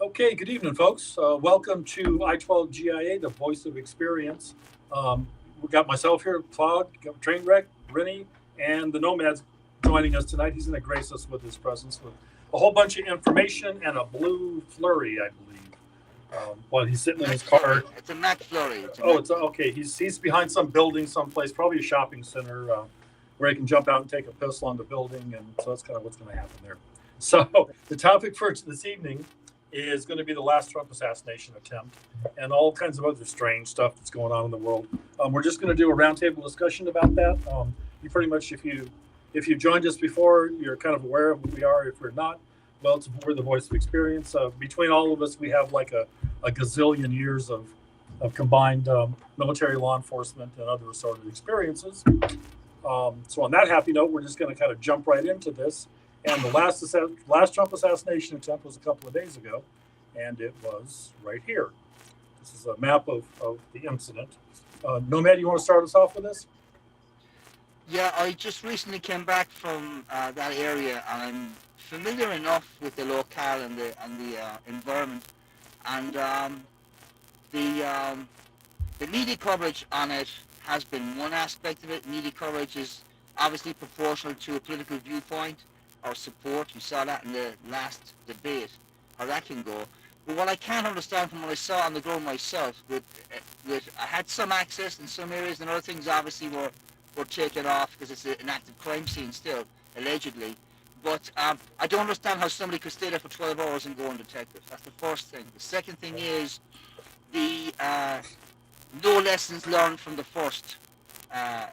Okay, good evening, folks. Welcome to i12gia, the voice of experience. We got myself here, Claude, got Trainwreck, Rennie, and the Nomad's joining us tonight. He's going to grace us with his presence with a whole bunch of information and a blue flurry, I believe. While he's sitting in his car. It's a Mac Flurry. Oh, it's okay. He's behind some building someplace, probably a shopping center, where he can jump out and take a pistol on the building, and so that's kind of what's going to happen there. So the topic for this evening is going to be the last Trump assassination attempt and all kinds of other strange stuff that's going on in the world. We're just going to do a roundtable discussion about that. You pretty much, if you joined us before, you're kind of aware of who we are. If we're not, well, we're the voice of experience. Between all of us, we have like a gazillion years of combined military, law enforcement, and other assorted experiences. So on that happy note, we're just going to kind of jump right into this. And the last Trump assassination attempt was a couple of days ago, and it was right here. This is a map of the incident. Nomad, you want to start us off with this? Yeah, I just recently came back from that area, and I'm familiar enough with the locale and the environment, and the media coverage on it has been one aspect of it. Media coverage is obviously proportional to a political viewpoint or support. You saw that in the last debate, how that can go. But what I can't understand from what I saw on the ground myself, with I had some access in some areas, and other things obviously were taken off because it's an active crime scene still, allegedly. But I don't understand how somebody could stay there for 12 hours and go undetected. That's the first thing. The second thing is the no lessons learned from the first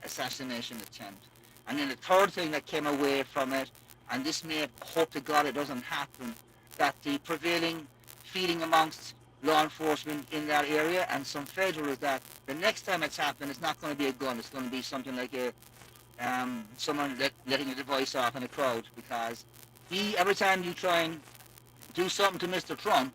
assassination attempt. And then the third thing that came away from it, and this may hope to God it doesn't happen, that the prevailing feeling amongst law enforcement in that area and some federal is that the next time it's happened, it's not going to be a gun. It's going to be something like someone letting a device off in a crowd, because every time you try and do something to Mr. Trump,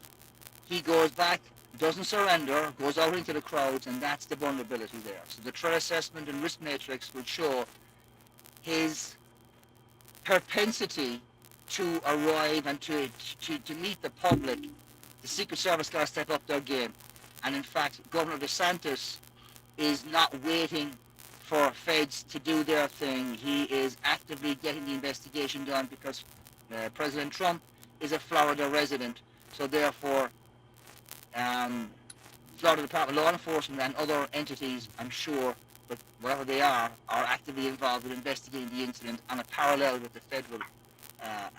he goes back, doesn't surrender, goes out into the crowds, and that's the vulnerability there. So the threat assessment and risk matrix would show his propensity to arrive and to meet the public. The Secret Service got to step up their game. And in fact, Governor DeSantis is not waiting for feds to do their thing. He is actively getting the investigation done because President Trump is a Florida resident. So therefore, Florida Department of Law Enforcement and other entities, I'm sure, but wherever they are actively involved with investigating the incident on a parallel with the federal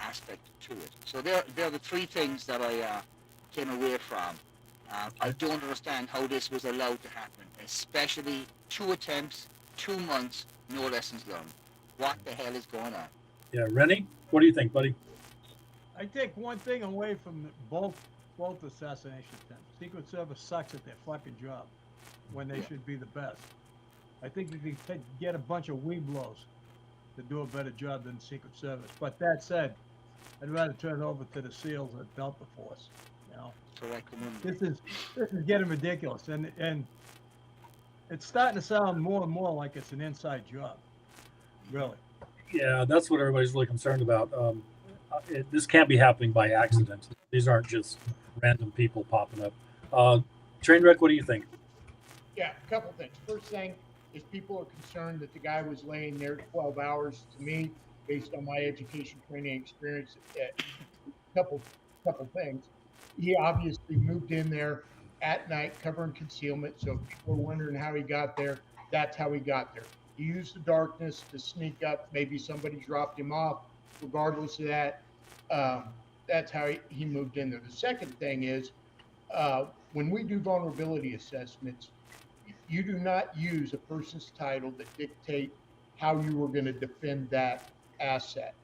aspect to it. So they're the three things that I came away from. I don't understand how this was allowed to happen, especially 2 attempts, 2 months, no lessons learned. What the hell is going on? Yeah, Rennie, what do you think, buddy? I take one thing away from both assassination attempts. Secret Service sucks at their fucking job when they should be the best. I think you can get a bunch of weeblos to do a better job than the Secret Service. But that said, I'd rather turn it over to the SEALs at Delta Force. You know, Correct. this is getting ridiculous, and it's starting to sound more and more like it's an inside job. Really. Yeah, that's what everybody's really concerned about. This can't be happening by accident. These aren't just random people popping up. Trainwreck, what do you think? Yeah, a couple things. First thing is people are concerned that the guy was laying there 12 hours. To me, based on my education, training, experience, a couple things. He obviously moved in there at night, covering concealment. So if people are wondering how he got there, that's how he got there. He used the darkness to sneak up. Maybe somebody dropped him off. Regardless of that, that's how he moved in there. The second thing is when we do vulnerability assessments, you do not use a person's title that dictate how you were going to defend that asset.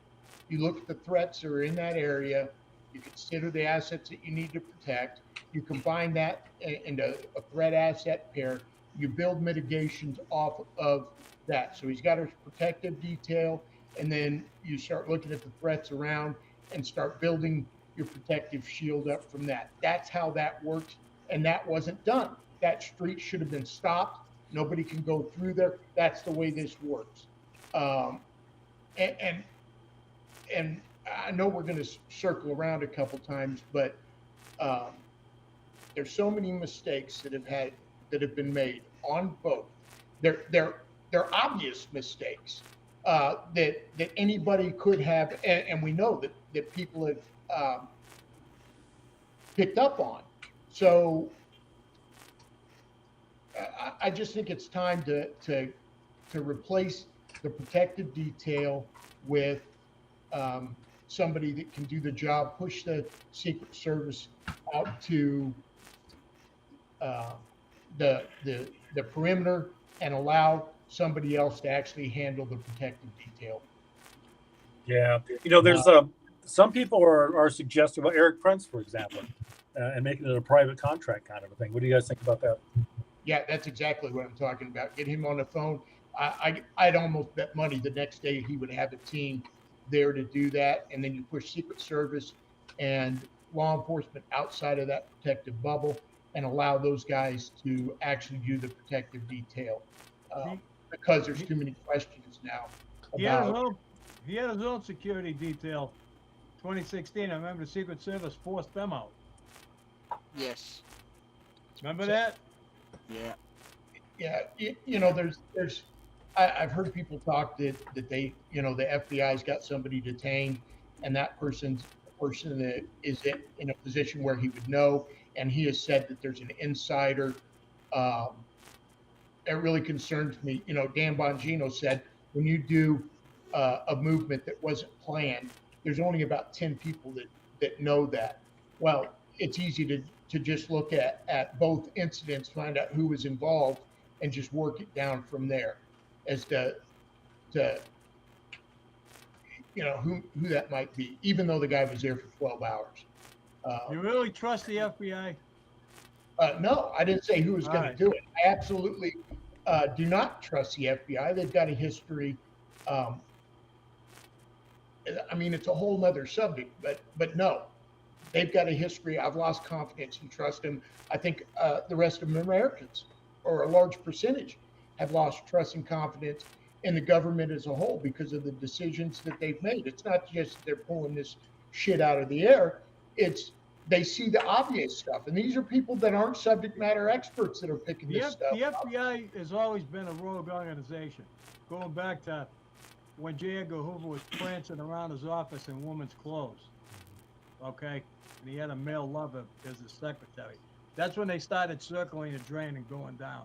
You look at the threats that are in that area. You consider the assets that you need to protect. You combine that into a threat asset pair. You build mitigations off of that. So he's got a protective detail, and then you start looking at the threats around and start building your protective shield up from that. That's how that works, and that wasn't done. That street should have been stopped. Nobody can go through there. That's the way this works. And I know we're going to circle around a couple times, but um, there's so many mistakes that have been made on both. They're obvious mistakes that anybody could have, and we know that people have picked up on. So I just think it's time to replace the protective detail with somebody that can do the job, push the Secret Service out to the perimeter, and allow somebody else to actually handle the protective detail. Yeah, there's some people are suggesting about Eric Prince, for example, and making it a private contract kind of a thing. What do you guys think about that? Yeah, that's exactly what I'm talking about. Get him on the phone. I'd almost bet money the next day he would have a team there to do that, and then you push Secret Service and law enforcement outside of that protective bubble and allow those guys to actually do the protective detail, because there's too many questions now about. He had his own security detail. 2016, I remember the Secret Service forced them out. Yes. Remember that? Yeah. Yeah, there's I've heard people talk that they, the FBI's got somebody detained, and that person's the person that is in a position where he would know, and he has said that there's an insider. It really concerns me. Dan Bongino said when you do a movement that wasn't planned, there's only about 10 people that know that. Well, it's easy to just look at both incidents, find out who was involved, and just work it down from there as to who that might be, even though the guy was there for 12 hours. You really trust the FBI? No, I didn't say who was going Right. to do it. I absolutely do not trust the FBI. They've got a history. It's a whole nother subject, but no, they've got a history. I've lost confidence and trust them. I think the rest of Americans, or a large percentage, have lost trust and confidence in the government as a whole because of the decisions that they've made. It's not just they're pulling this shit out of the air. It's they see the obvious stuff. And these are people that aren't subject matter experts that are picking this stuff The up. FBI has always been a rogue organization, going back to when J. Edgar Hoover was prancing around his office in women's clothes. Okay? And he had a male lover as his secretary. That's when they started circling the drain and going down.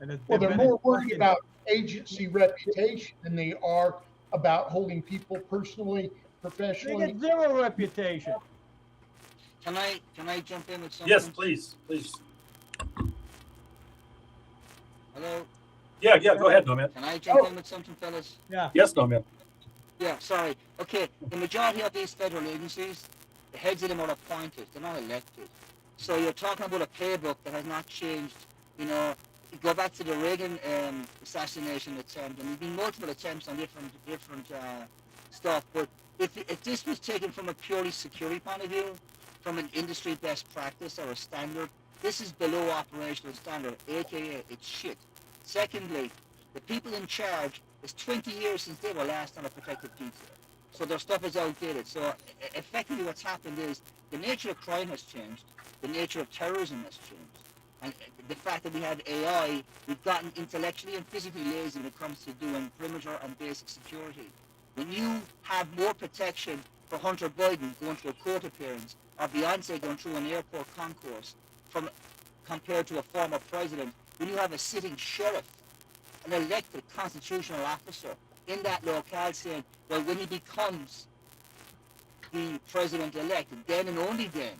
And They're more worried about agency reputation than they are about holding people personally, They professionally. get zero reputation. Can I jump in with something? Yes, please. Hello? Yeah, go ahead, Nomad. Can I jump in with something, fellas? Yeah. Yes, Nomad. Yeah, sorry. Okay, the majority of these federal agencies, the heads of them are appointed. They're not elected. So you're talking about a playbook that has not changed. You go back to the Reagan assassination attempt, and there's been multiple attempts on different stuff. But if this was taken from a purely security point of view, from an industry best practice or a standard, this is below operational standard, aka it's shit. Secondly, the people in charge, it's 20 years since they were last on a protective detail. So their stuff is outdated. So effectively what's happened is the nature of crime has changed, the nature of terrorism has changed. And the fact that we have AI, we've gotten intellectually and physically lazy when it comes to doing perimeter and basic security. When you have more protection for Hunter Biden going through a court appearance, or Beyonce going through an airport concourse, compared to a former president, when you have a sitting sheriff, an elected constitutional officer in that locale saying, well, when he becomes the president-elect, then and only then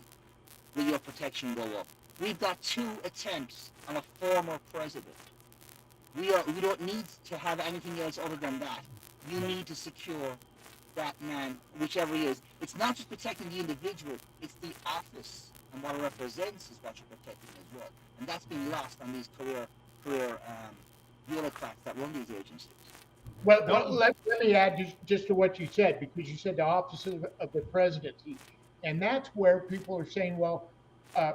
will your protection go up. We've got 2 attempts on a former president. We don't need to have anything else other than that. You need to secure that man, whichever he is. It's not just protecting the individual, it's the office and what it represents is what you're protecting as well. And that's been lost on these career bureaucrats that run these agencies. Well, let me add just to what you said, because you said the office of the presidency. And that's where people are saying, well,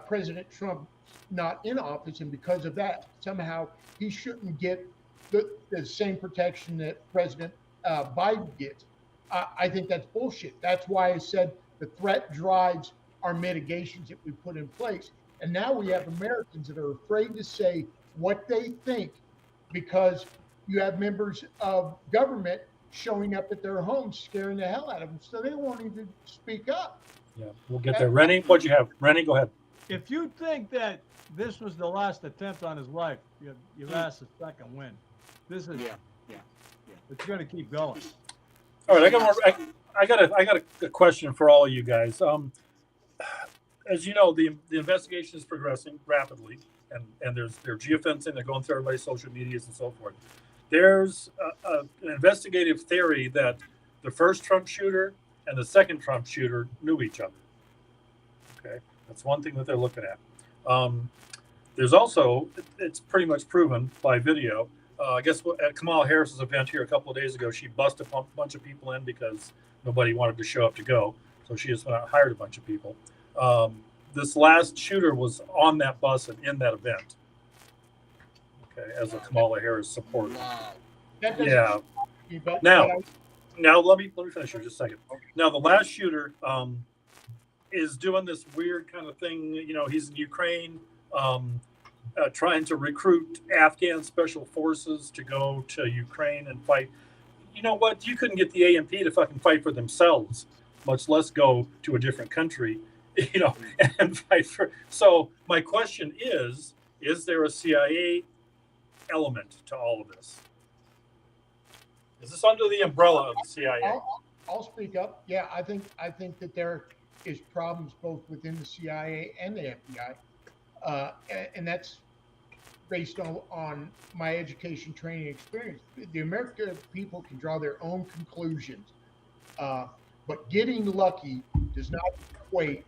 President Trump not in office, and because of that, somehow he shouldn't get the same protection that President Biden gets. I think that's bullshit. That's why I said the threat drives our mitigations that we put in place. And now we have Americans that are afraid to say what they think because you have members of government showing up at their homes scaring the hell out of them. So they won't even speak up. Yeah, we'll get there. Rennie, what'd you have? Rennie, go ahead. If you think that this was the last attempt on his life, you've asked a second win. This is, Yeah. it's going to keep going. All right, I got a question for all of you guys. As you know, the investigation is progressing rapidly, and they're geofencing. They're going through everybody's social medias and so forth. There's an investigative theory that the first Trump shooter and the second Trump shooter knew each other. Okay, that's one thing that they're looking at. There's also, it's pretty much proven by video. I guess at Kamala Harris's event here a couple of days ago, she busted a bunch of people in because nobody wanted to show up to go. So she just went out and hired a bunch of people. This last shooter was on that bus and in that event. Okay, as a Kamala Harris supporter. Wow. Yeah. Now let me finish here just a second. Now the last shooter is doing this weird kind of thing. You know, he's in Ukraine, trying to recruit Afghan special forces to go to Ukraine and fight. You know what? You couldn't get the AMP to fucking fight for themselves, much less go to a different country, you know, and fight for. So my question is there a CIA element to all of this? Is this under the umbrella of the CIA? I'll speak up. Yeah, I think that there is problems both within the CIA and the FBI, and that's based on my education, training, experience. The American people can draw their own conclusions, but getting lucky does not equate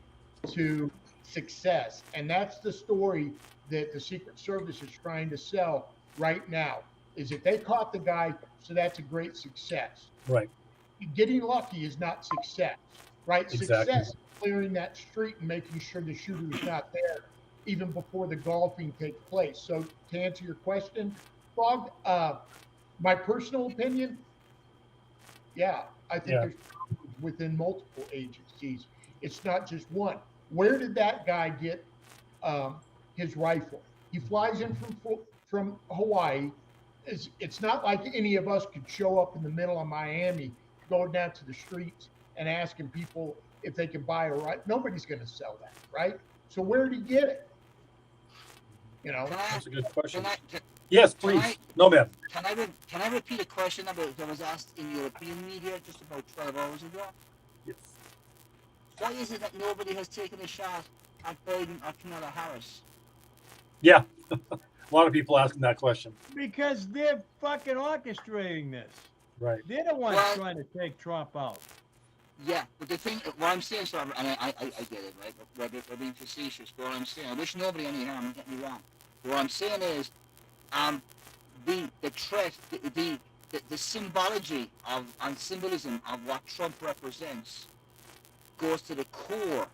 to success, and that's the story that the Secret Service is trying to sell right now. Is that they caught the guy, so that's a great success. Right. Getting lucky is not success, right? Exactly. Success is clearing that street and making sure the shooter is not there even before the golfing takes place. So to answer your question, Bob, my personal opinion, yeah, I think there's problems within multiple agencies. It's not just one. Where did that guy get his rifle? He flies in from Hawaii. It's not like any of us could show up in the middle of Miami, go down to the streets and asking people if they can buy a rifle. Nobody's going to sell that, right? So where did he get it? You know, that's a good question. Yes, please. No, ma'am. Can I repeat a question that was asked in European media just about 12 hours ago? Yes. Why is it that nobody has taken a shot at Biden or Kamala Harris? Yeah. A lot of people asking that question. Because they're fucking orchestrating this. Right. They're the ones trying to take Trump out. Yeah, but the thing, what I'm saying, so and I get it, right? We're being facetious, but what I'm saying, I wish nobody any harm, don't get me wrong. But what I'm saying is, the threat, the symbology of, and symbolism of what Trump represents goes to the core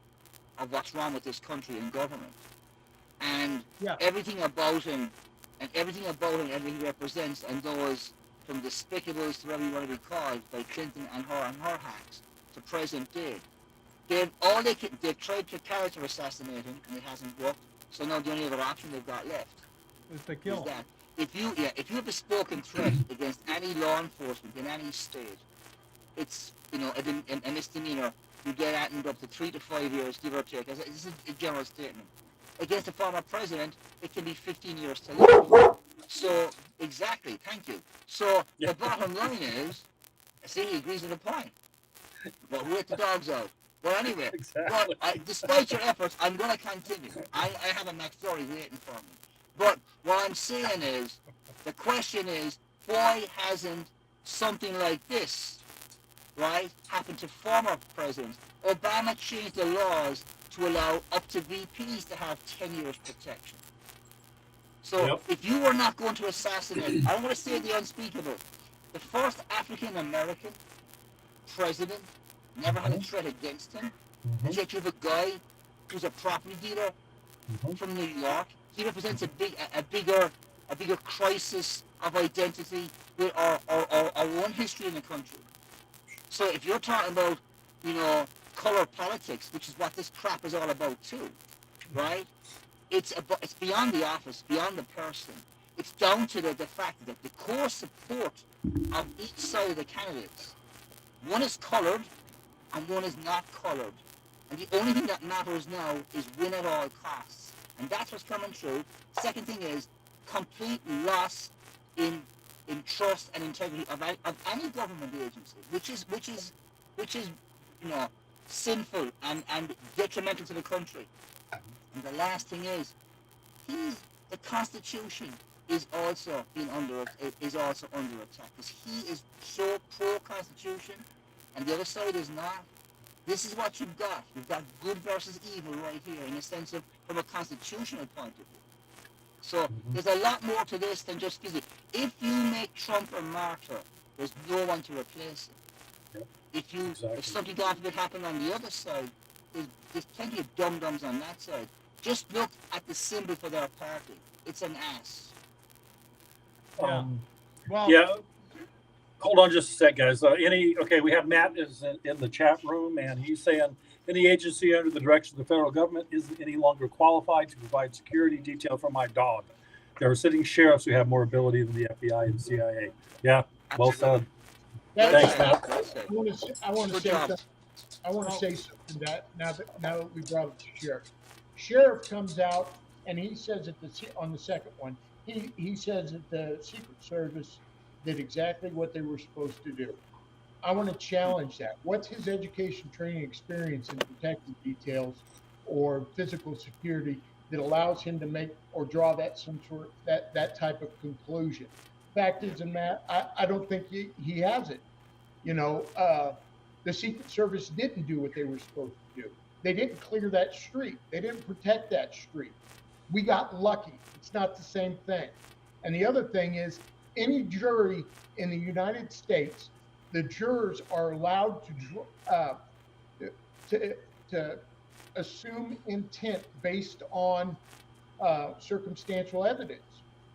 of what's wrong with this country and government. And everything about him, and everything he represents, and those from despicables to whatever you want to be called by Clinton and her hacks to present day, they've tried to character assassinate him and it hasn't worked. So now the only other option they've got left is to kill him. If you have a spoken threat against any law enforcement in any state, it's a misdemeanor. You get at up to 3 to 5 years, give or take. This is a general statement. Against a former president, it can be 15 years to life. So, exactly, thank you. So, the bottom line is, see, he agrees with the point. But we'll let the dogs out. Well, anyway, exactly. Despite your efforts, I'm going to continue. I have a Mac story waiting for me. But what I'm saying is, the question is, why hasn't something like this, right, happened to former presidents? Obama changed the laws to allow up to VPs to have 10 years protection. So if you were not going to assassinate, I'm going to say the unspeakable, the first African-American president never had a threat against him. And yet you have a guy who's a property dealer from New York. He represents a bigger crisis of identity with our own history in the country. So if you're talking about, color politics, which is what this crap is all about too, right? It's beyond the office, beyond the person. It's down to the fact that the core support of each side of the candidates, one is colored and one is not colored. And the only thing that matters now is win at all costs. And that's what's coming through. Second thing is complete loss in trust and integrity of any government agency, which is sinful and detrimental to the country. And the last thing is the Constitution is also under attack, because he is so pro Constitution and the other side is not. This is what you've got. You've got good versus evil right here, in a sense of from a constitutional point of view. So there's a lot more to this than just if you make Trump a martyr, there's no one to replace him. Yep. If something God forbid happened on the other side, there's plenty of dum-dums on that side. Just look at the symbol for their party. It's an ass. Yeah. Hold on just a sec, guys. We have Matt is in the chat room, and he's saying any agency under the direction of the federal government isn't any longer qualified to provide security detail for my dog. There are sitting sheriffs who have more ability than the FBI and CIA. Yeah, well said. Thanks, Matt. I want to say something that now that we brought up the sheriff. Sheriff comes out and he says on the second one, he says that the Secret Service did exactly what they were supposed to do. I want to challenge that. What's his education, training, experience in protective details or physical security that allows him to make or draw that type of conclusion? Fact is, Matt, I don't think he has it. The Secret Service didn't do what they were supposed to do. They didn't clear that street. They didn't protect that street. We got lucky. It's not the same thing. And the other thing is, any jury in the United States, the jurors are allowed to assume intent based on circumstantial evidence,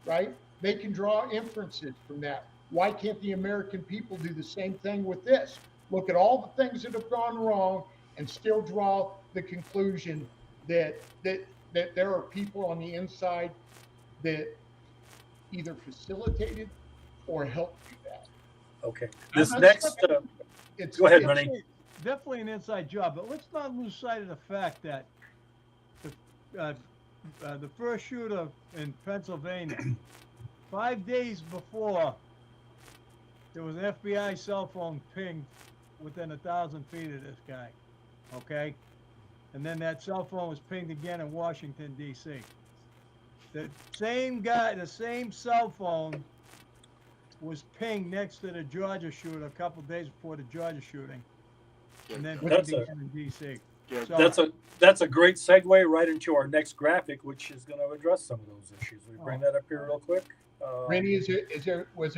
right? They can draw inferences from that. Why can't the American people do the same thing with this? Look at all the things that have gone wrong and still draw the conclusion that there are people on the inside that either facilitated or helped do that. Okay. Go ahead, Rennie. Definitely an inside job, but let's not lose sight of the fact that the first shooter in Pennsylvania, 5 days before, there was an FBI cell phone pinged within 1,000 feet of this guy. Okay? And then that cell phone was pinged again in Washington, D.C. The same guy, the same cell phone was pinged next to the Georgia shooter a couple of days before the Georgia shooting. And then pinged again in D.C. So, that's a great segue right into our next graphic, which is going to address some of those issues. We bring that up here real quick. Randy, was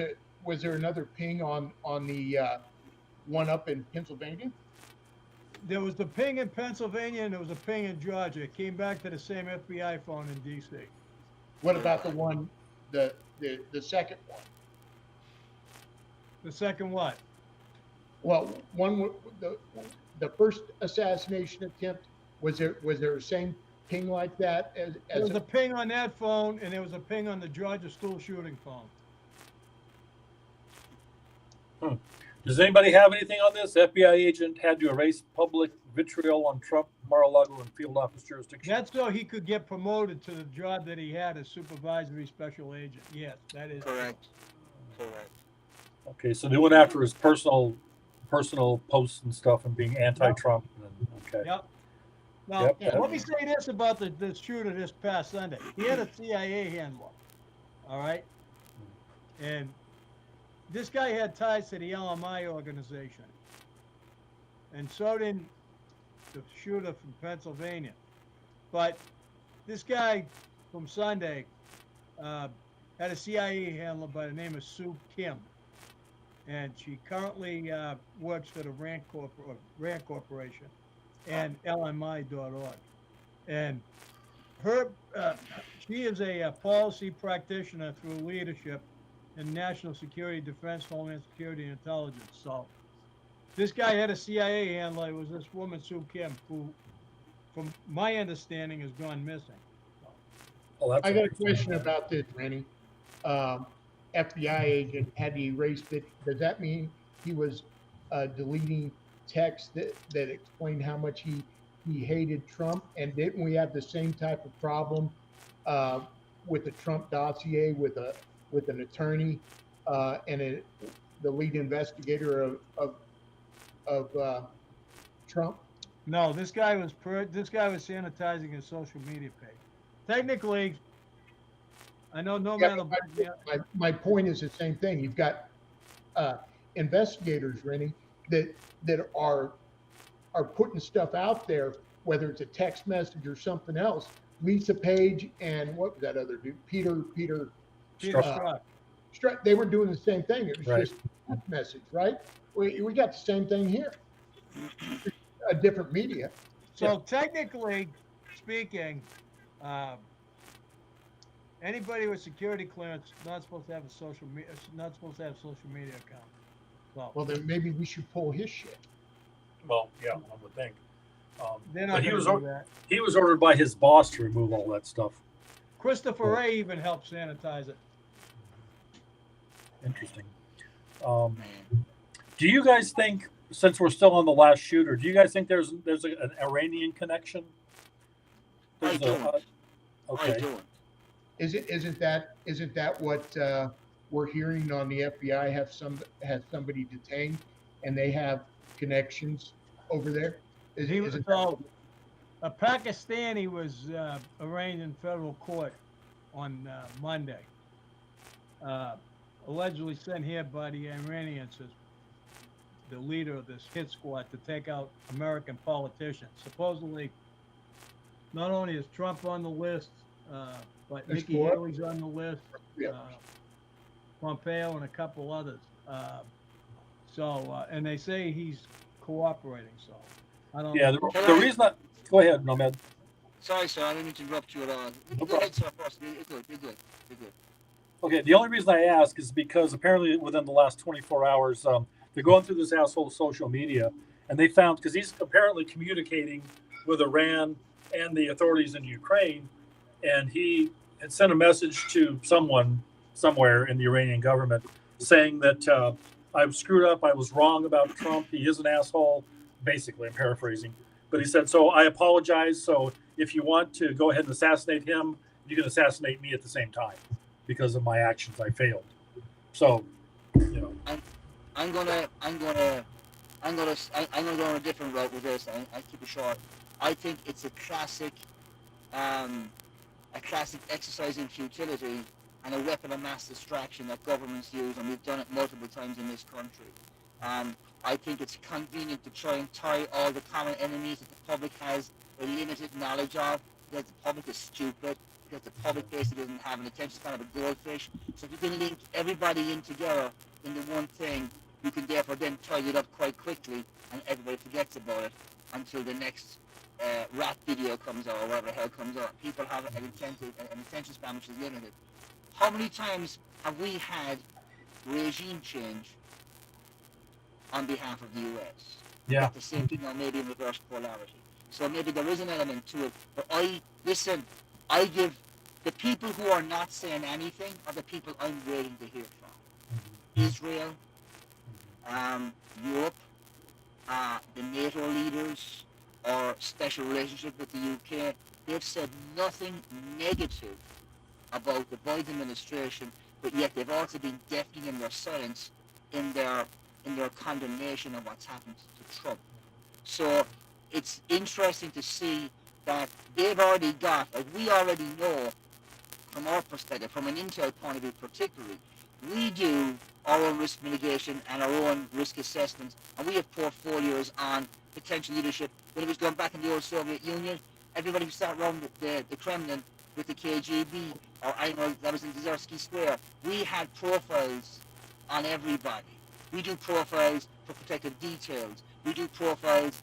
there another ping on the one up in Pennsylvania? There was the ping in Pennsylvania and there was a ping in Georgia. It came back to the same FBI phone in D.C. What about the one, the second one? The second what? Well, the first assassination attempt, was there the same ping like that? There was a ping on that phone, and there was a ping on the Georgia school shooting phone. Does anybody have anything on this? FBI agent had to erase public vitriol on Trump, Mar-a-Lago, and field office jurisdiction. That's so he could get promoted to the job that he had as supervisory special agent. Yes, that is correct. Okay, so they went after his personal posts and stuff and being anti-Trump. Okay. Yep. Now, let me say this about the shooter this past Sunday. He had a CIA handler, all right? And this guy had ties to the LMI organization. And so did the shooter from Pennsylvania. But this guy from Sunday had a CIA handler by the name of Sue Kim. And she currently works for the Rand Corporation and LMI.org. And she is a policy practitioner through leadership in national security, defense, homeland security, and intelligence. So This guy had a CIA handler. It was this woman, Sue Kim, who, from my understanding, has gone missing. Oh, that's I got a interesting. question about this, Rennie. FBI agent had to erase it. Does that mean he was deleting text that explained how much he hated Trump? And didn't we have the same type of problem uh, with the Trump dossier with an attorney and the lead investigator of Trump? No, this guy was sanitizing his social media page. Technically, I know no Yeah, man will but back me up. my point is the same thing. You've got investigators, Rennie, that are putting stuff out there, whether it's a text message or something else. Lisa Page and what was that other dude? Peter Peter Strzok. Strzok. They were doing the same thing. It was Right. just a text message, right? We got the same thing here. A different media. So technically speaking, anybody with security clearance not supposed to have a not supposed to have a social media account. Well, then maybe we should pull his shit. Well, yeah, I would think. They're not But going to do that. he was ordered by his boss to remove all that stuff. Christopher Wray even helped sanitize it. Interesting. Do you guys think, since we're still on the last shooter, do you guys think there's an Iranian connection? I don't. I Okay. don't. Isn't that what we're hearing on the FBI has somebody detained and they have connections over there? A Pakistani was arraigned in federal court on Monday, allegedly sent here by the Iranians as the leader of this hit squad to take out American politicians. Supposedly, not only is Trump on the list, but There's Nikki four? Haley's on the list, Yeah. Pompeo and a couple others. And they say he's cooperating. So I don't Yeah, know. the reason I go ahead, Nomad. Sorry, sir. I didn't mean to interrupt you at all. No Go ahead, sir. First. You're good. You're good. You're good. Okay, the only reason I ask is because apparently within the last 24 hours, they're going through this asshole's social media, and they found, because he's apparently communicating with Iran and the authorities in Ukraine, and he had sent a message to someone somewhere in the Iranian government saying that I've screwed up, I was wrong about Trump, he is an asshole. Basically, I'm paraphrasing, but he said, so I apologize. So if you want to go ahead and assassinate him, you can assassinate me at the same time. Because of my actions, I failed. So, you know. I'm gonna go on a different route with this. I keep it short. I think it's a classic exercise in futility and a weapon of mass distraction that governments use, and we've done it multiple times in this country. I think it's convenient to try and tie all the common enemies that the public has a limited knowledge of, because the public is stupid, because the public basically doesn't have an attention span of a goldfish. So if you can link everybody in together into one thing, you can therefore then tie it up quite quickly, and everybody forgets about it until the next rap video comes out or whatever the hell comes out. People have an attention span which is limited. How many times have we had regime change on behalf of the US? Yeah. At the same thing, or maybe in reverse polarity. So maybe there is an element to it. But I give the people who are not saying anything are the people I'm waiting to hear from. Israel, Europe, the NATO leaders, or special relationship with the UK, they've said nothing negative about the Biden administration, but yet they've also been deafening in their silence in their condemnation of what's happened to Trump. So it's interesting to see that they've already got, like we already know from our perspective, from an intel point of view particularly, we do our own risk mitigation and our own risk assessments, and we have portfolios on potential leadership. When it was going back in the old Soviet Union, everybody who sat around the Kremlin with the KGB, or I know that was in Dzerzhinsky Square, we had profiles on everybody. We do profiles for protective details. We do profiles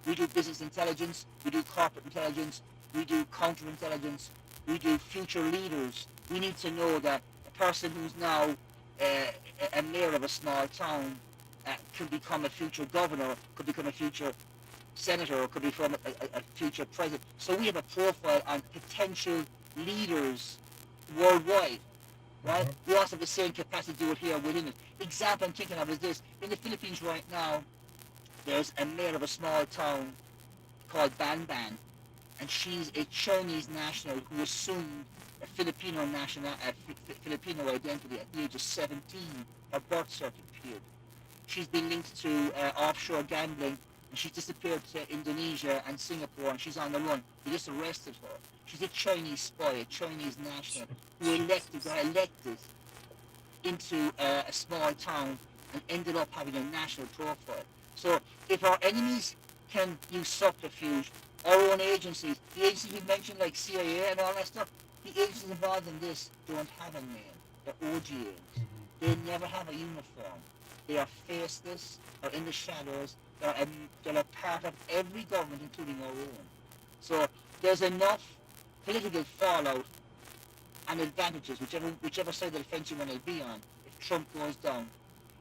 we do business intelligence, we do corporate intelligence, we do counterintelligence, we do future leaders. We need to know that a person who's now a mayor of a small town could become a future governor, could become a future senator, or could become a future president. So we have a profile on potential leaders worldwide, right? We also have the same capacity to do it here within it. Example I'm thinking of is this. In the Philippines right now, there's a mayor of a small town called Ban Ban, and she's a Chinese national who assumed a Filipino Filipino identity at the age of 17. Her birth certificate. She's been linked to offshore gambling, and she's disappeared to Indonesia and Singapore, and she's on the run. They just arrested her. She's a Chinese spy, a Chinese national who got elected into a small town and ended up having a national profile. So if our enemies can use subterfuge, our own agencies, the agencies we mentioned like CIA and all that stuff, the agencies involved in this don't have a name. They're OGAs. They never have a uniform. They are faceless, they're in the shadows, they're a part of every government, including our own. So there's enough political fallout and advantages, whichever side of the fence you want to be on, if Trump goes down.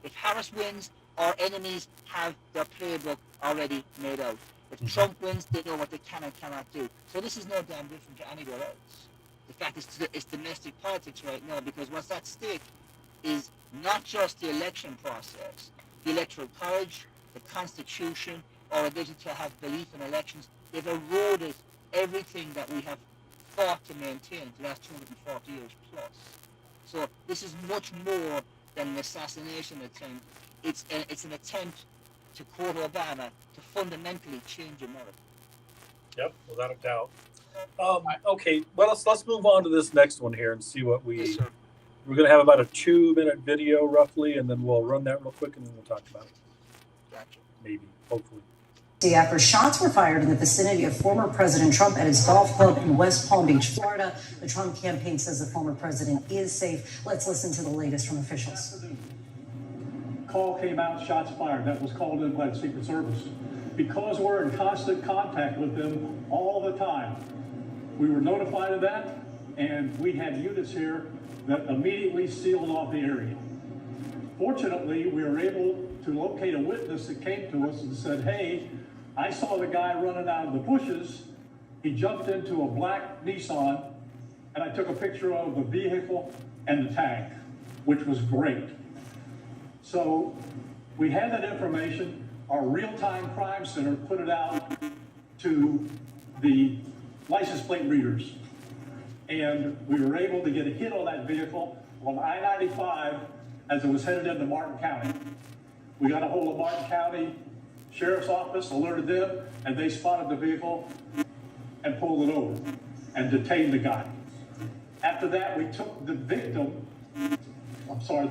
If Harris wins, our enemies have their playbook already made out. If Trump wins, they know what they can and cannot do. So this is no damn different to anywhere else. The fact is, it's domestic politics right now, because what's at stake is not just the election process, the electoral college, the constitution, our ability to have belief in elections. They've eroded everything that we have fought to maintain for the last 240 years plus. So this is much more than an assassination attempt. It's an attempt, to quote Obama, to fundamentally change America. Yep, without a doubt. Okay, well let's move on to this next one here and see what Yes, sir. we're going to have about a 2-minute video roughly, and then we'll run that real quick, and then we'll talk about it. Gotcha. Maybe, hopefully. After shots were fired in the vicinity of former President Trump at his golf club in West Palm Beach, Florida. The Trump campaign says the former president is safe. Let's listen to the latest from officials. Call came out, shots fired. That was called in by the Secret Service. Because we're in constant contact with them all the time, we were notified of that, and we had units here that immediately sealed off the area. Fortunately, we were able to locate a witness that came to us and said, hey, I saw the guy running out of the bushes. He jumped into a black Nissan, and I took a picture of the vehicle and the tag, which was great. So we had that information. Our real-time crime center put it out to the license plate readers. And we were able to get a hit on that vehicle on I-95 as it was headed into Martin County. We got a hold of Martin County Sheriff's Office, alerted them, and they spotted the vehicle and pulled it over and detained the guy. After that, we took the the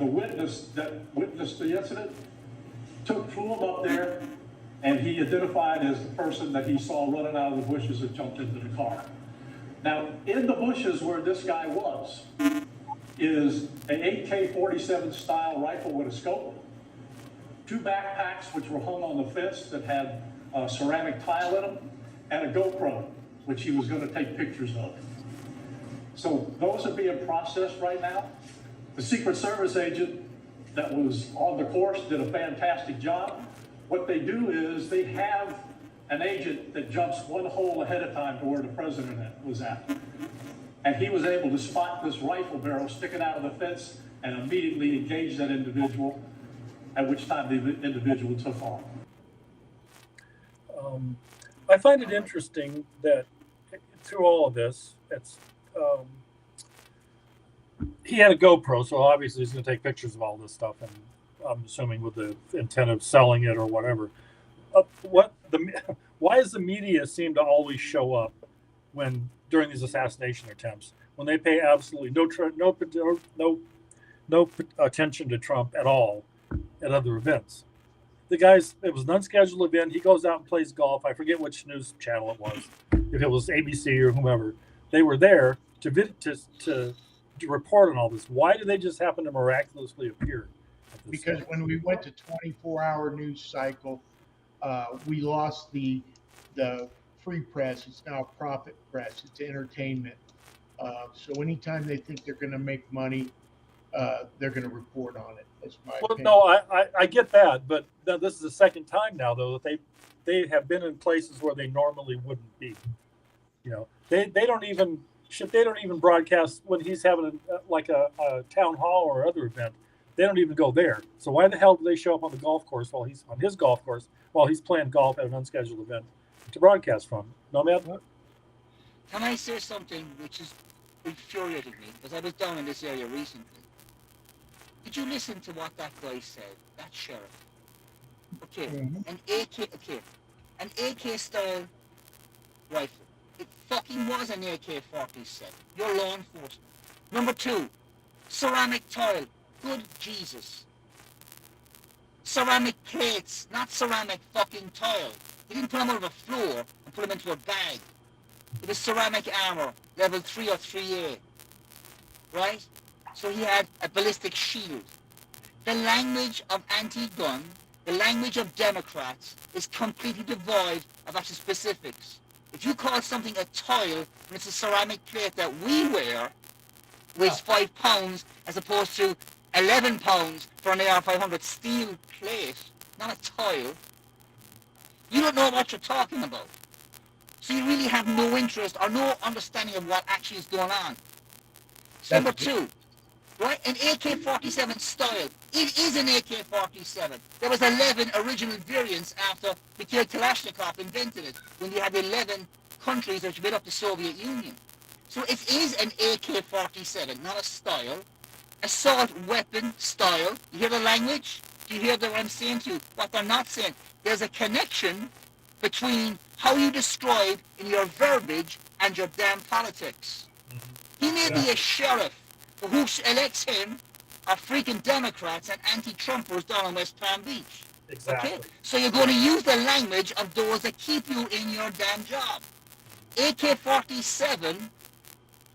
witness that witnessed the incident, flew him up there, and he identified as the person that he saw running out of the bushes and jumped into the car. Now, in the bushes where this guy was, is an AK-47 style rifle with a scope, 2 backpacks which were hung on the fence that had ceramic tile in them, and a GoPro, which he was going to take pictures of. So those are being processed right now. The Secret Service agent that was on the course did a fantastic job. What they do is they have an agent that jumps one hole ahead of time to where the president was at. And he was able to spot this rifle barrel sticking out of the fence and immediately engage that individual, at which time the individual took off. I find it interesting that through all of this, he had a GoPro, so obviously he's going to take pictures of all this stuff, and I'm assuming with the intent of selling it or whatever. Why does the media seem to always show up during these assassination attempts when they pay absolutely no attention to Trump at all at other events? It was an unscheduled event. He goes out and plays golf. I forget which news channel it was, if it was ABC or whomever. They were there to report on all this. Why did they just happen to miraculously appear? Because when we went to 24-hour news cycle, we lost the free press. It's now profit press. It's entertainment. So anytime they think they're going to make money, they're going to report on it. That's my Well, opinion. no, I get that, but this is the second time now though that they have been in places where they normally wouldn't be. You know, they don't even they don't even broadcast when he's having a town hall or other event. They don't even go there. So why the hell do they show up on the golf course while he's on his golf course while he's playing golf at an unscheduled event to broadcast from? Nomad? Can I say something which is infuriating me? Because I was down in this area recently. Did you listen to what that guy said? That sheriff. Okay, Mhm. an AK style rifle. It fucking was an AK-47. You're law enforcement. Number two, ceramic tile. Good Jesus. Ceramic plates, not ceramic fucking tile. He didn't put them over the floor and put them into a bag. It was ceramic armor, level 3 or 3A. Right? So he had a ballistic shield. The language of anti-gun, the language of Democrats, is completely devoid of actual specifics. If you call something a tile, and it's a ceramic plate that we wear, weighs 5 pounds as opposed to 11 pounds for an AR-500 steel plate, not a tile, you don't know what you're talking about. So you really have no interest or no understanding of what actually is going on. Number two, right? An AK-47 style. It is an AK-47. There was 11 original variants after Mikhail Kalashnikov invented it, when you had 11 countries that made up the Soviet Union. So it is an AK-47, not a style. Assault weapon style. You hear the language? Do you hear what I'm saying to you? What they're not saying? There's a connection between how you describe in your verbiage and your damn politics. He may be a sheriff, but who elects him are freaking Democrats and anti-Trumpers down in West Palm Beach. Exactly. Okay? So you're going to use the language of those that keep you in your damn job. AK-47,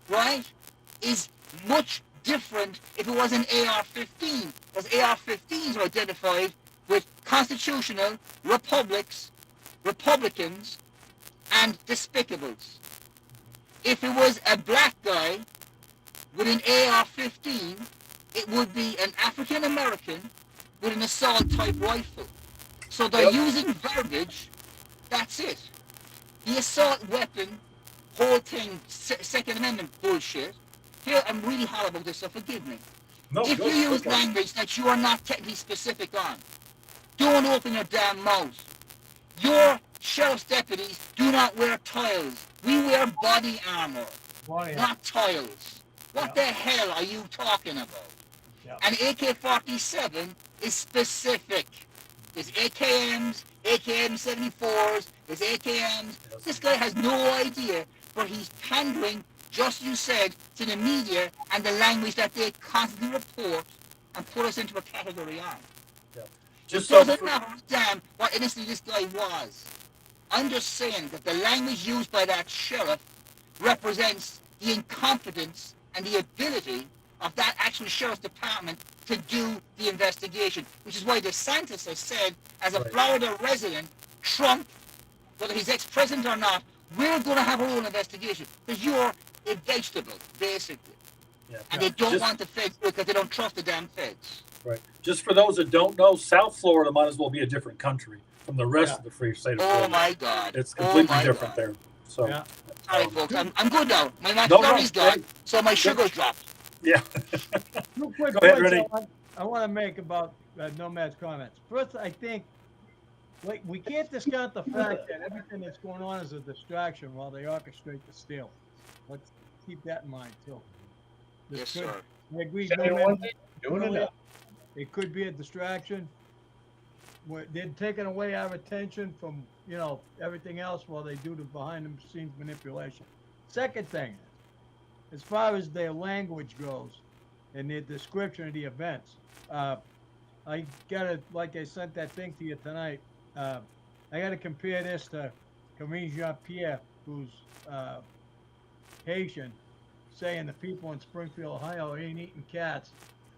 right, is much different if it was an AR-15, because AR-15s are identified with constitutional republics, Republicans, and despicables. If it was a black guy with an AR-15, it would be an African American with an assault type rifle. So they're using verbiage. That's it. The assault weapon, whole thing, Second Amendment bullshit. Here, I'm really hard about this, so forgive me. No, If you use language that you are not technically specific on, don't open your damn mouth. Your sheriff's deputies do not wear tiles. We wear body armor, not tiles. What the hell are you talking about? An AK-47 is specific. There's AKMs, AKM-74s, there's AKMs. This guy has no idea, but he's pandering, just you said, to the media and the language that they constantly report and put us into a category on. Just It doesn't matter damn what ethnicity this guy was. I'm just saying that the language used by that sheriff represents the incompetence and the ability of that actual sheriff's department to do the investigation, which is why DeSantis has said, as a Florida resident, Trump, whether he's ex-president or not, we're going to have our own investigation, because you're a vegetable, basically. And they don't want the feds because they don't trust the damn feds. Right. Just for those that don't know, South Florida might as well be a different country from the rest of the free state of Florida. Oh my God! It's completely different there. So, all right, folks, I'm good now. My McFlurry's gone, so my sugar's dropped. Yeah. Two quick Go ahead, points Rennie. I want to make about Nomad's comments. First, I think we can't discount the fact that everything that's going on is a distraction while they orchestrate the steal. Let's keep that in mind too. Yes, sir. I agree. Saying one thing, doing another. It could be a distraction. They're taking away our attention from, everything else while they do the behind-the-scenes manipulation. Second thing, as far as their language goes and their description of the events, I gotta, like I sent that thing to you tonight, I gotta compare this to Karine Jean-Pierre, who's Haitian, saying the people in Springfield, Ohio ain't eating cats,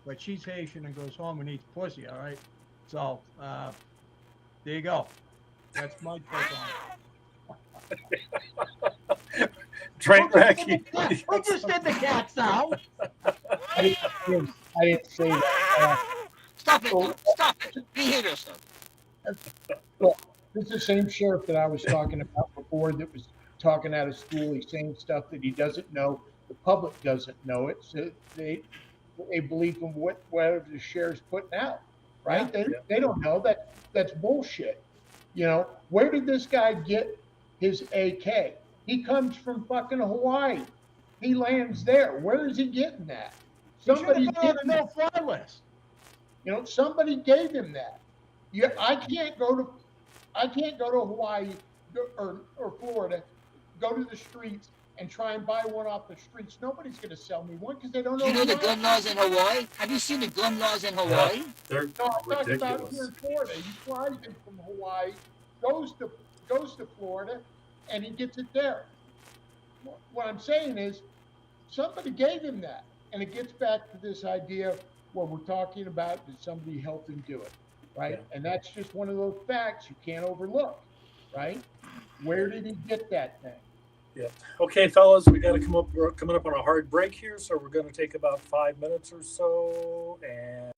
but she's Haitian and goes home and eats pussy, all right? So, there you go. That's my take on it. Train wreck. We just did the cat sound. I didn't say that. Stop it, So, dude. Stop it. Behave yourself. look, this is the same sheriff that I was talking about before that was talking out of school. He's saying stuff that he doesn't know. The public doesn't know it, so they believe in whatever the sheriff's putting out, right? Yeah. They don't know that that's bullshit. Where did this guy get his AK? He comes from fucking Hawaii. He lands there. Where is he getting that? He should have Somebody's been on getting the that. no-fly list. Somebody gave him that. Yeah, I can't go to Hawaii or Florida, go to the streets and try and buy one off the streets. Nobody's going to sell me one because they don't Do know you know who the I am. gun laws in Hawaii? Have you seen the gun laws in Yeah, Hawaii? they're No, I'm talking about here ridiculous. in Florida. He flies in from Hawaii, goes to Florida, and he gets it there. What I'm saying is somebody gave him that. And it gets back to this idea of what we're talking about, did somebody help him do it? Right? Yeah. And that's just one of those facts you can't overlook, right? Where did he get that thing? Yeah. Okay, fellas, we got to come up. We're coming up on a hard break here, so we're going to take about 5 minutes or so, and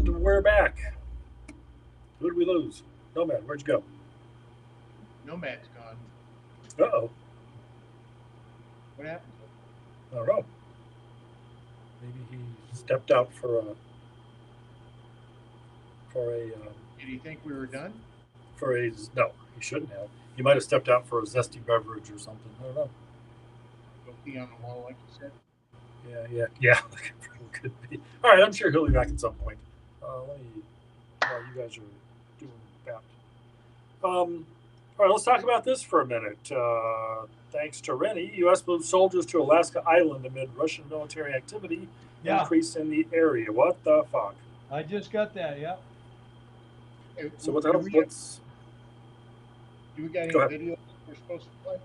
And we're back. Who did we lose? Nomad, where'd you go? Nomad's gone. Uh-oh. What happened? I don't know. Maybe he stepped out for a Did he think we were done? no, he shouldn't have. He might have stepped out for a zesty beverage or something. I don't know. Go pee on the wall, like you said. Yeah. Could be. All right, I'm sure he'll be back at some point. While you guys are doing that. All right, let's talk about this for a minute. Thanks to Rennie, U.S. moved soldiers to Alaska Island amid Russian military activity increase in the area. What the fuck? I just got that. Yeah. Hey, So do we got any Go ahead. video we're supposed to play?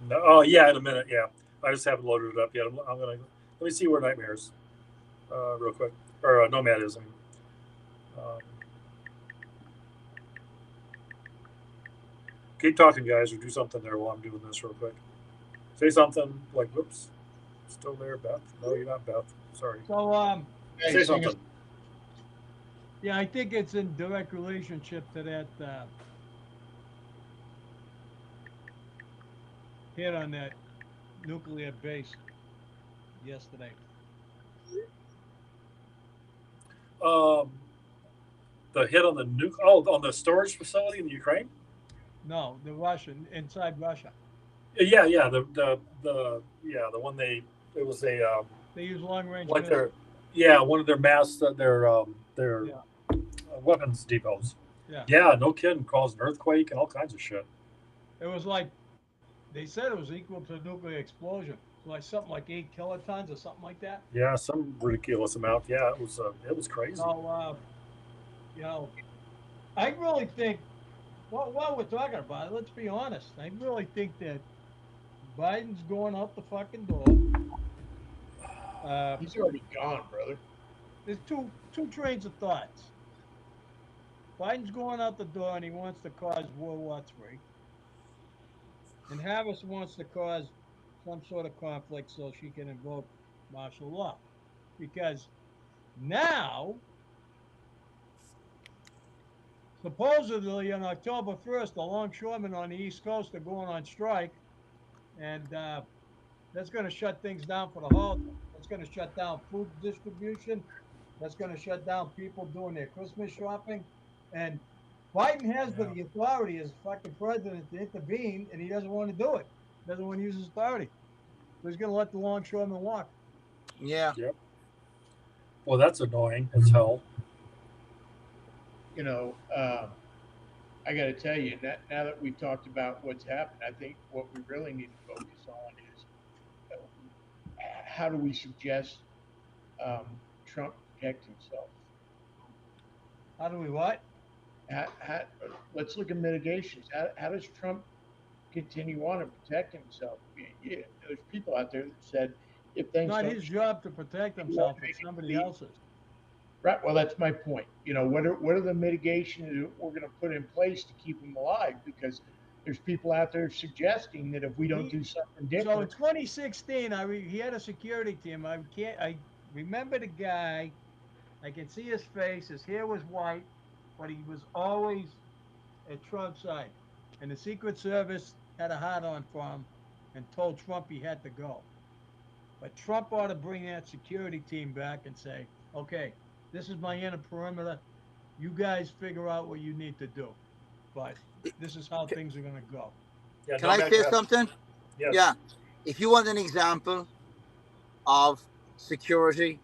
No, oh yeah, in a minute. Yeah, I just haven't loaded it up yet. I'm gonna let me see where Nightmares, real quick, or Nomad is. Keep talking, guys, or do something there while I'm doing this real quick. Say something like, "Whoops, still there, Beth?" No, you're not Beth. Sorry. So Hey, Say sing us- something. yeah, I think it's in direct relationship to that hit on that nuclear base yesterday. The hit on the on the storage facility in Ukraine. No, the Russian inside Russia. Yeah, the one it was a They use long range. like missiles. one of their their Yeah. weapons depots. Yeah. Yeah, no kidding, caused an earthquake and all kinds of shit. It was like they said it was equal to a nuclear explosion, like something like 8 kilotons or something like that. Yeah, some ridiculous amount. Yeah, it was crazy. So I really think while we're talking about it, let's be honest. I really think that Biden's going out the fucking door. He's already gone, brother. There's two trains of thoughts. Biden's going out the door and he wants to cause World War III. And Harris wants to cause some sort of conflict so she can invoke martial law. Because now, supposedly on October 1st, the longshoremen on the East Coast are going on strike. And that's going to shut things down for the holiday. That's going to shut down food distribution. That's going to shut down people doing their Christmas shopping. And Biden has the authority as fucking president to intervene, and he doesn't want to do it. Doesn't want to use his authority. So he's going to let the longshoremen walk. Yeah. Yep. Well, that's annoying as hell. You know, I got to tell you, now that we've talked about what's happened, I think what we really need to focus on is how do we suggest Trump protect himself? How do we what? Let's look at mitigations. How does Trump continue on and protect himself? Yeah, there's people out there that said if things Not don't his job to protect himself, it's somebody else's. right, well, that's my point. You know, what are the mitigations that we're going to put in place to keep him alive? Because there's people out there suggesting that if we don't do something So in different, 2016, he had a security team. I remember the guy. I can see his face. His hair was white, but he was always at Trump's side. And the Secret Service had a hard on for him and told Trump he had to go. But Trump ought to bring that security team back and say, okay, this is my inner perimeter. You guys figure out what you need to do. But this is how things are going to go. Yeah, Can I say something? Yes. Yeah. If you want an example of security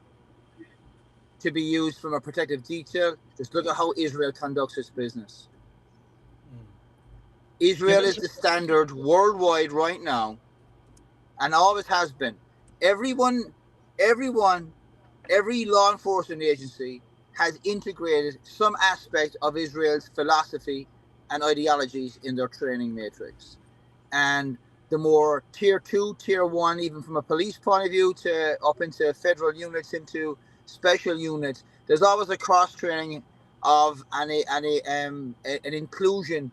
to be used from a protective detail, just look at how Israel conducts its business. Israel is the standard worldwide right now, and always has been. Every law enforcement agency has integrated some aspect of Israel's philosophy and ideologies in their training matrix. And the more tier 2, tier 1, even from a police point of view, to up into federal units, into special units, there's always a cross training of an inclusion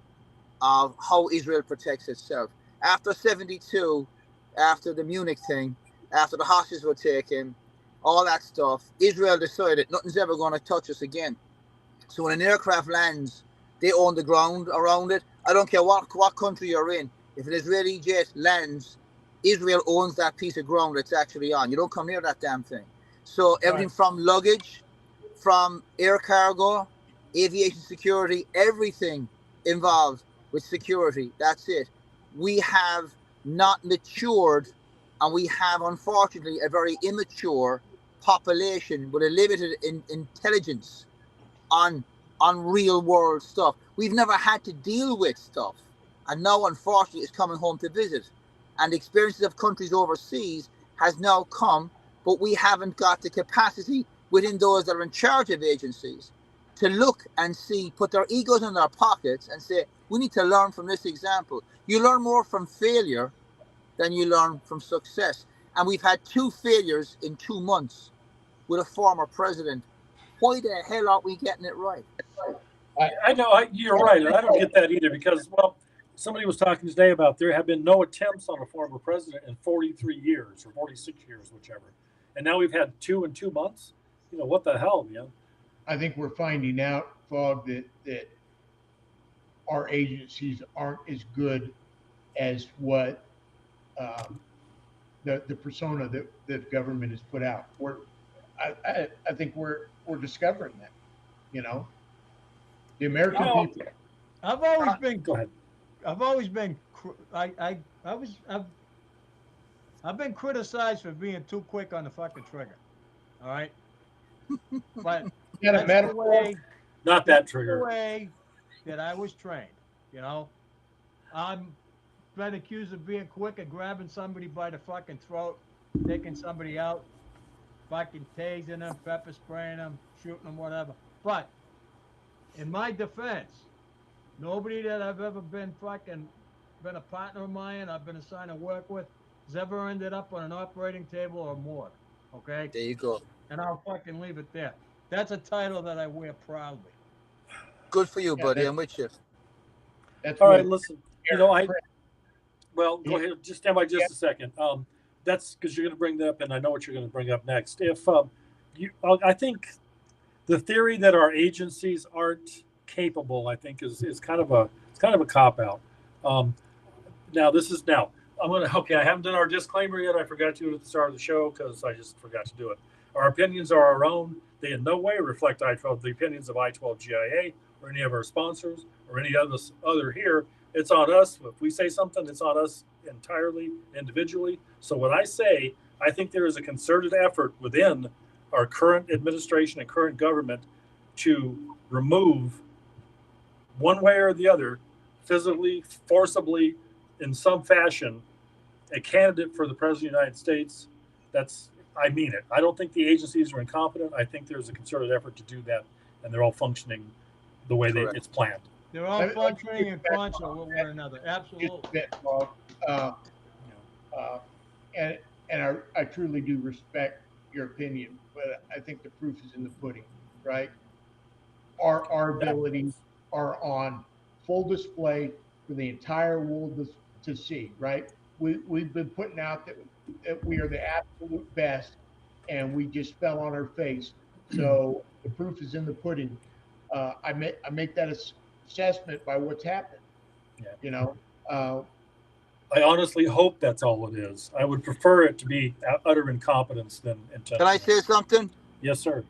of how Israel protects itself. After 72, after the Munich thing, after the hostages were taken, all that stuff. Israel decided nothing's ever going to touch us again. So when an aircraft lands, they own the ground around it. I don't care what country you're in. If an Israeli jet lands, Israel owns that piece of ground it's actually on. You don't come near that damn thing. So everything from luggage, from air cargo, aviation security, everything involved with security. That's it. We have not matured, and we have, unfortunately, a very immature population with a limited intelligence on real world stuff. We've never had to deal with stuff, and now, unfortunately, it's coming home to visit. And the experiences of countries overseas has now come, but we haven't got the capacity within those that are in charge of agencies to look and see, put their egos in their pockets and say, we need to learn from this example. You learn more from failure than you learn from success. And we've had 2 failures in 2 months with a former president. Why the hell aren't we getting it right? I know you're right, and I don't get that either because, well, somebody was talking today about there have been no attempts on a former president in 43 years or 46 years, whichever. And now we've had 2 in 2 months. You know, what the hell, man? I think we're finding out, Fogg, that our agencies aren't as good as what the persona that the government has put out. I think we're discovering that. You know, the American people. I've always been. Go ahead. I've always been. I've been criticized for being too quick on the fucking trigger. All right, but Not a metaphor. Not that the trigger. way that I was trained. You know, I'm been accused of being quick at grabbing somebody by the fucking throat, taking somebody out, fucking tasing them, pepper spraying them, shooting them, whatever. But in my defense, nobody that I've ever been a partner of mine, I've been assigned to work with, has ever ended up on an operating table or more. Okay? There you go. And I'll fucking leave it there. That's a title that I wear proudly. Good for you, buddy. I'm with you. That's All right, what- listen. You know, well, go ahead. Just stand by just a second. That's because you're going to bring that up, and I know what you're going to bring up next. If I think the theory that our agencies aren't capable, I think, is kind of a cop out. Now I'm going to. Okay, I haven't done our disclaimer yet. I forgot to do it at the start of the show because I just forgot to do it. Our opinions are our own. They in no way reflect the opinions of i12gia or any of our sponsors or any other here. It's on us. If we say something, it's on us entirely, individually. So when I say, I think there is a concerted effort within our current administration and current government to remove, one way or the other, physically, forcibly, in some fashion, a candidate for the President of the United States. I mean it. I don't think the agencies are incompetent. I think there's a concerted effort to do that, and they're all functioning the way it's planned. They're all functioning in concert with one another. Absolutely. And I truly do respect your opinion, but I think the proof is in the pudding, right? Our abilities are on full display for the entire world to see, right? We've been putting out that we are the absolute best, and we just fell on our face. So the proof is in the pudding. I make that assessment by what's happened. Yeah. You know, I honestly hope that's all it is. I would prefer it to be utter incompetence than intentional. Can I say something? Yes, sir.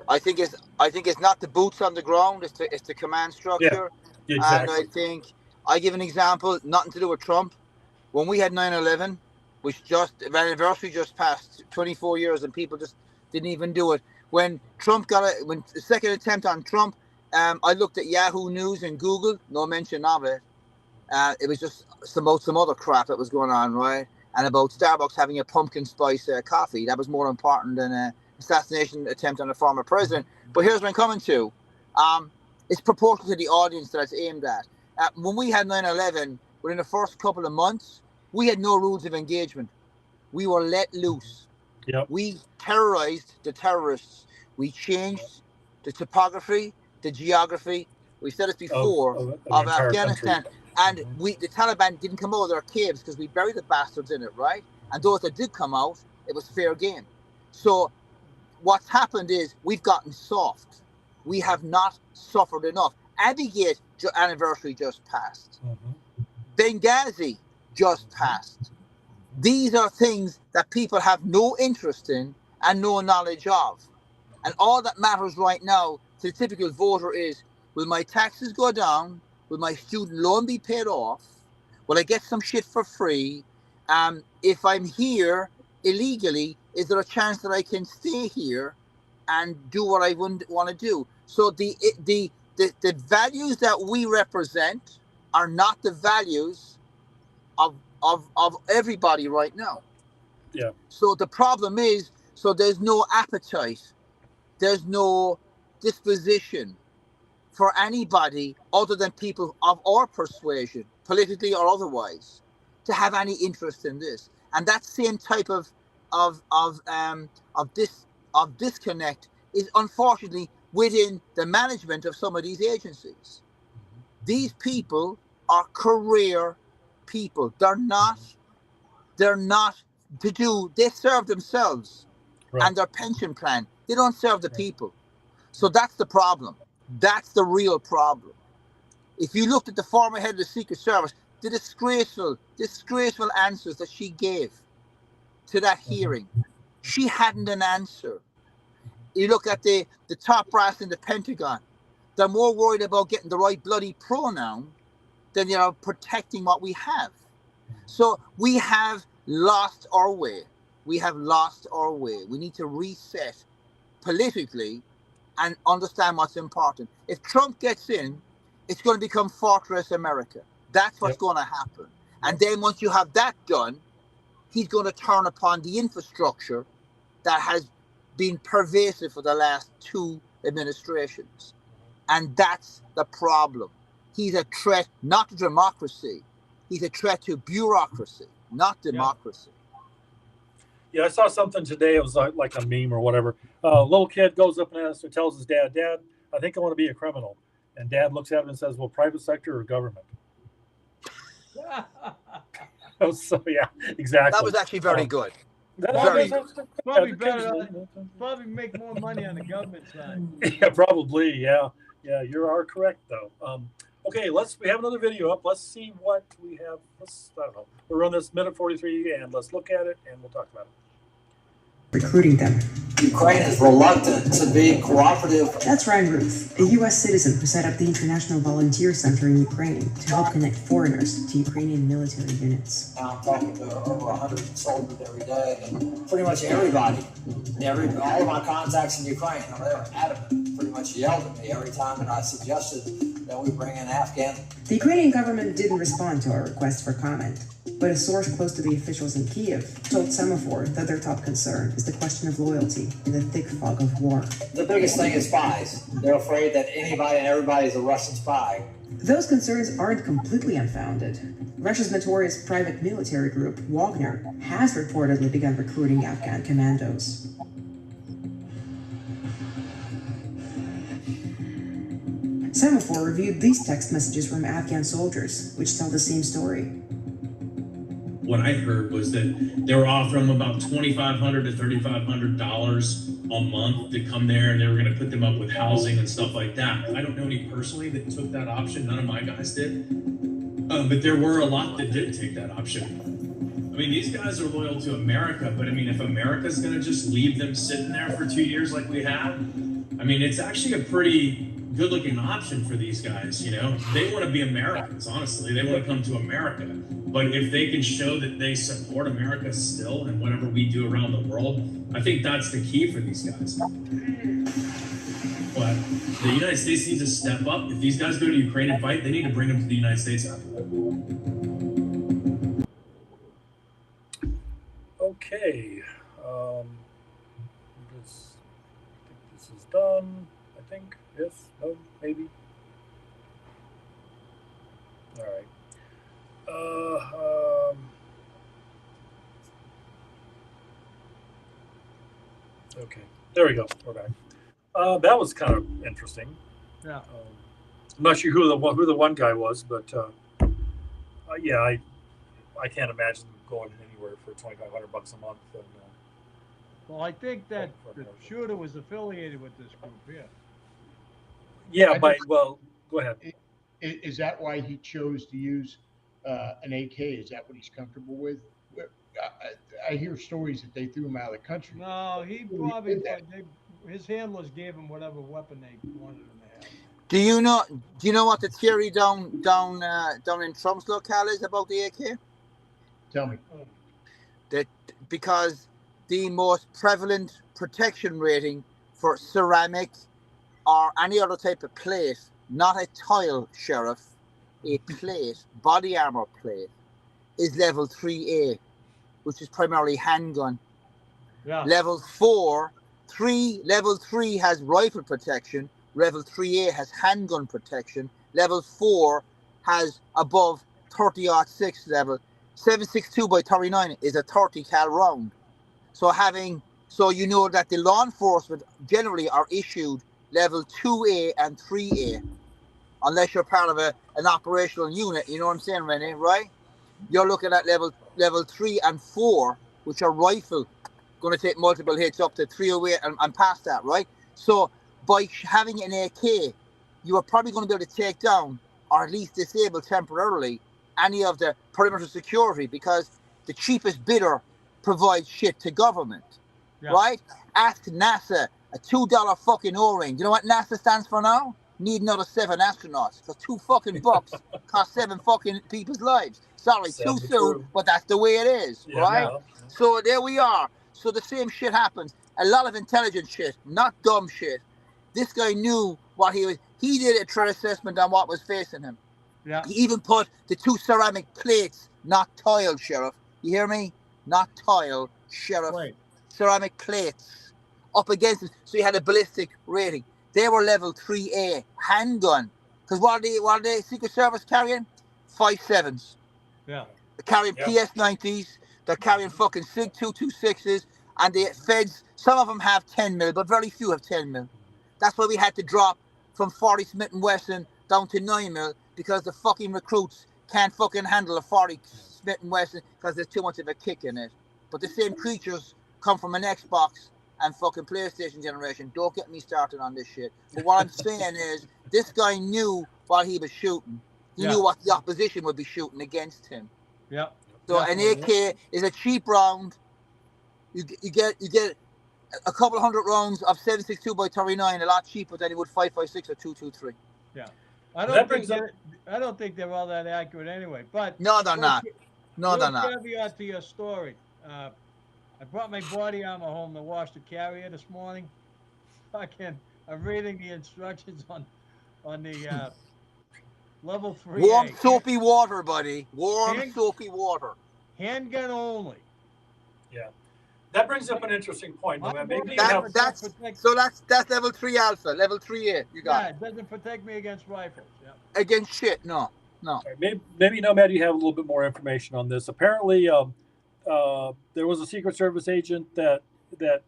I think it's not the boots on the ground. It's the command structure. Yeah, exactly. And I think I give an example. Nothing to do with Trump. When we had 9/11, which the anniversary just passed, 24 years, and people just didn't even do it. When Trump when the second attempt on Trump, I looked at Yahoo News and Google. No mention of it. It was just some other crap that was going on, right? And about Starbucks having a pumpkin spice coffee. That was more important than an assassination attempt on a former president. But here's what I'm coming to. It's proportional to the audience that it's aimed at. When we had 9/11, within the first couple of months, we had no rules of engagement. We were let loose. Yep. We terrorized the terrorists. We changed the topography, the geography. We said it before of Afghanistan. Country. And the Taliban didn't come out of their caves because we buried the bastards in it, right? And those that did come out, it was fair game. So what's happened is we've gotten soft. We have not suffered enough. Abdigate's anniversary just passed. Benghazi just passed. These are things that people have no interest in and no knowledge of. And all that matters right now to the typical voter is, will my taxes go down? Will my student loan be paid off? Will I get some shit for free? If I'm here illegally, is there a chance that I can stay here and do what I wouldn't want to do? So the values that we represent are not the values of everybody right now. Yeah. So the problem is, so there's no appetite, there's no disposition for anybody other than people of our persuasion, politically or otherwise, to have any interest in this. And that same type of disconnect is unfortunately within the management of some of these agencies. These people are career people. They're not they serve themselves and their pension plan. They don't serve the people. So that's the problem. That's the real problem. If you looked at the former head of the Secret Service, the disgraceful answers that she gave to that hearing, she hadn't an answer. You look at the top brass in the Pentagon, they're more worried about getting the right bloody pronoun than protecting what we have. So we have lost our way. We have lost our way. We need to reset politically and understand what's important. If Trump gets in, it's going to become Fortress America. That's what's going to happen. And then once you have that done, he's going to turn upon the infrastructure that has been pervasive for the last 2 administrations. And that's the problem. He's a threat not to democracy. He's a threat to bureaucracy, not democracy. Yeah, I saw something today. It was like a meme or whatever. A little kid goes up and tells his dad, "Dad, I think I want to be a criminal." And Dad looks at him and says, "Well, private sector or government?" So yeah, exactly. That was actually very good. Probably better. Probably make more money on the government side. Yeah, probably. Yeah, you are correct though. Okay, we have another video up. Let's see what we have. I don't know. We'll run this minute 43 and let's look at it and we'll talk about it. Recruiting them. Ukraine is reluctant to be cooperative. That's Ryan Ruth, a U.S. citizen who set up the International Volunteer Center in Ukraine to help connect foreigners to Ukrainian military units. Now I'm talking to over 100 soldiers every day, and pretty much everybody, all of my contacts in Ukraine, they were adamant, pretty much yelled at me every time that I suggested that we bring in Afghan. The Ukrainian government didn't respond to our request for comment, but a source close to the officials in Kiev told Semaphore that their top concern is the question of loyalty in the thick fog of war. The biggest thing is spies. They're afraid that anybody and everybody is a Russian spy. Those concerns aren't completely unfounded. Russia's notorious private military group, Wagner, has reportedly begun recruiting Afghan commandos. Semaphore reviewed these text messages from Afghan soldiers, which tell the same story. What I heard was that they were offering them about $2,500 to $3,500 a month to come there, and they were going to put them up with housing and stuff like that. I don't know any personally that took that option. None of my guys did. But there were a lot that did take that option. I mean, these guys are loyal to America, but I mean, if America's going to just leave them sitting there for 2 years like we have, I mean, it's actually a pretty good-looking option for these guys, They want to be Americans, honestly. They want to come to America. But if they can show that they support America still and whatever we do around the world, I think that's the key for these guys. But the United States needs to step up. If these guys go to Ukraine and fight, they need to bring them to the United States after that. Okay. This is done. I think. Yes. No. Maybe. All right. Okay, there we go. We're back. That was kind of interesting. Yeah. I'm not sure who the one guy was, but yeah, I can't imagine them going anywhere for $2,500 a month. And Well, I think that the shooter was affiliated with this group here. Yeah, I but well, go ahead. Is that why he chose to use an AK? Is that what he's comfortable with? I hear stories that they threw him out of the country. No, he He probably, did that. his handlers gave him whatever weapon they wanted him to have. Do you know what the theory down in Trump's locale is about the AK? Tell me. That because the most prevalent protection rating for ceramic or any other type of plate, not a tile, Sheriff, a plate, body armor plate, is level 3A, which is primarily handgun. Yeah. Level 3 has rifle protection. Level 3A has handgun protection. Level 4 has above 30-06 level. 7.62 by 39 is a 30 cal round. So you know that the law enforcement generally are issued level 2A and 3A, unless you're part of an operational unit. You know what I'm saying, Renee? Right? You're looking at level 3 and 4, which are rifle, going to take multiple hits up to 308 and past that, right? So by having an AK, you are probably going to be able to take down or at least disable temporarily any of the perimeter security, because the cheapest bidder provides shit to government, right? Ask NASA a $2 fucking O-ring. You know what NASA stands for now? Need another 7 astronauts. For $2 fucking bucks, cost 7 fucking people's lives. Sorry, too soon, but that's the way it is, right? Yeah. So there we are. So the same shit happens. A lot of intelligent shit, not dumb shit. This guy knew what he was. He did a threat assessment on what was facing him. Yeah. He even put the 2 ceramic plates, not tile, Sheriff. You hear me? Not tile, Sheriff. Right. Ceramic plates up against it. So he had a ballistic rating. They were level 3A handgun. Because what are the Secret Service carrying? 5.7s. Yeah. They're carrying PS90s. They're carrying fucking SIG 226s. And the feds, some of them have 10 mil, but very few have 10 mil. That's why we had to drop from 40 Smith & Wesson down to 9 mil, because the fucking recruits can't fucking handle a 40 Smith & Wesson because there's too much of a kick in it. But the same creatures come from an Xbox and fucking PlayStation generation. Don't get me started on this shit. But what I'm saying is, this guy knew what he was shooting. He knew what the opposition would be shooting against him. Yeah. So an AK is a cheap round. You get a couple hundred rounds of 7.62 by 39, a lot cheaper than you would 5.56 or 2.23. Yeah. I don't think they're all that accurate anyway. But no, they're not. No, they're not. Caveat to your story. I brought my body armor home to wash the carrier this morning. I'm reading the instructions on the level 3. Warm soapy water, buddy. Warm soapy water. Handgun only. Yeah. That brings up an interesting point. Maybe that's level 3 alpha, level 3A. You got it. It doesn't protect me against rifles. Yeah. Against shit, no. Maybe Nomad, you have a little bit more information on this. Apparently, there was a Secret Service agent that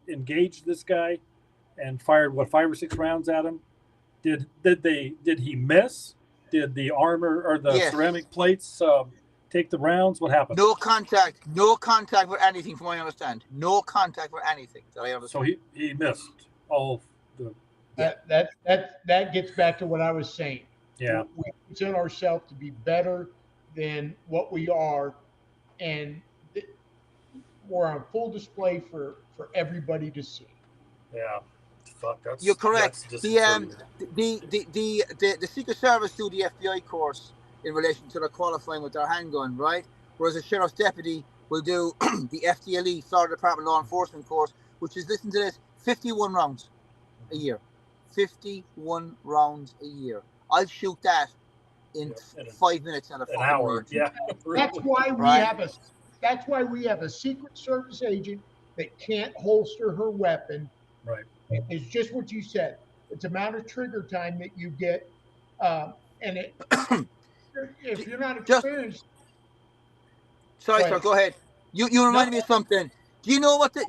engaged this guy and fired 5 or 6 rounds at him. Did he miss? Did the armor or the ceramic plates take the rounds? What happened? No contact with anything, from what I understand. No contact with anything that I understand. So he missed all of the. That gets back to what I was saying. Yeah. We present ourselves to be better than what we are, and we're on full display for everybody to see. Yeah. Fuck, you're correct. That's the Secret Service do the FBI course in relation to their qualifying with their handgun, right? Whereas a sheriff's deputy will do the FDLE, Florida Department of Law Enforcement course, which is, listen to this, 51 rounds a year. 51 rounds a year. I'll shoot that in 5 minutes at a fucking hour. Yeah. That's why we have a Secret Service agent that can't holster her weapon. Right. It's just what you said. It's a matter of trigger time that you get, and if you're not experienced. Sorry, sir. Go ahead. You reminded me of something. Do you know what the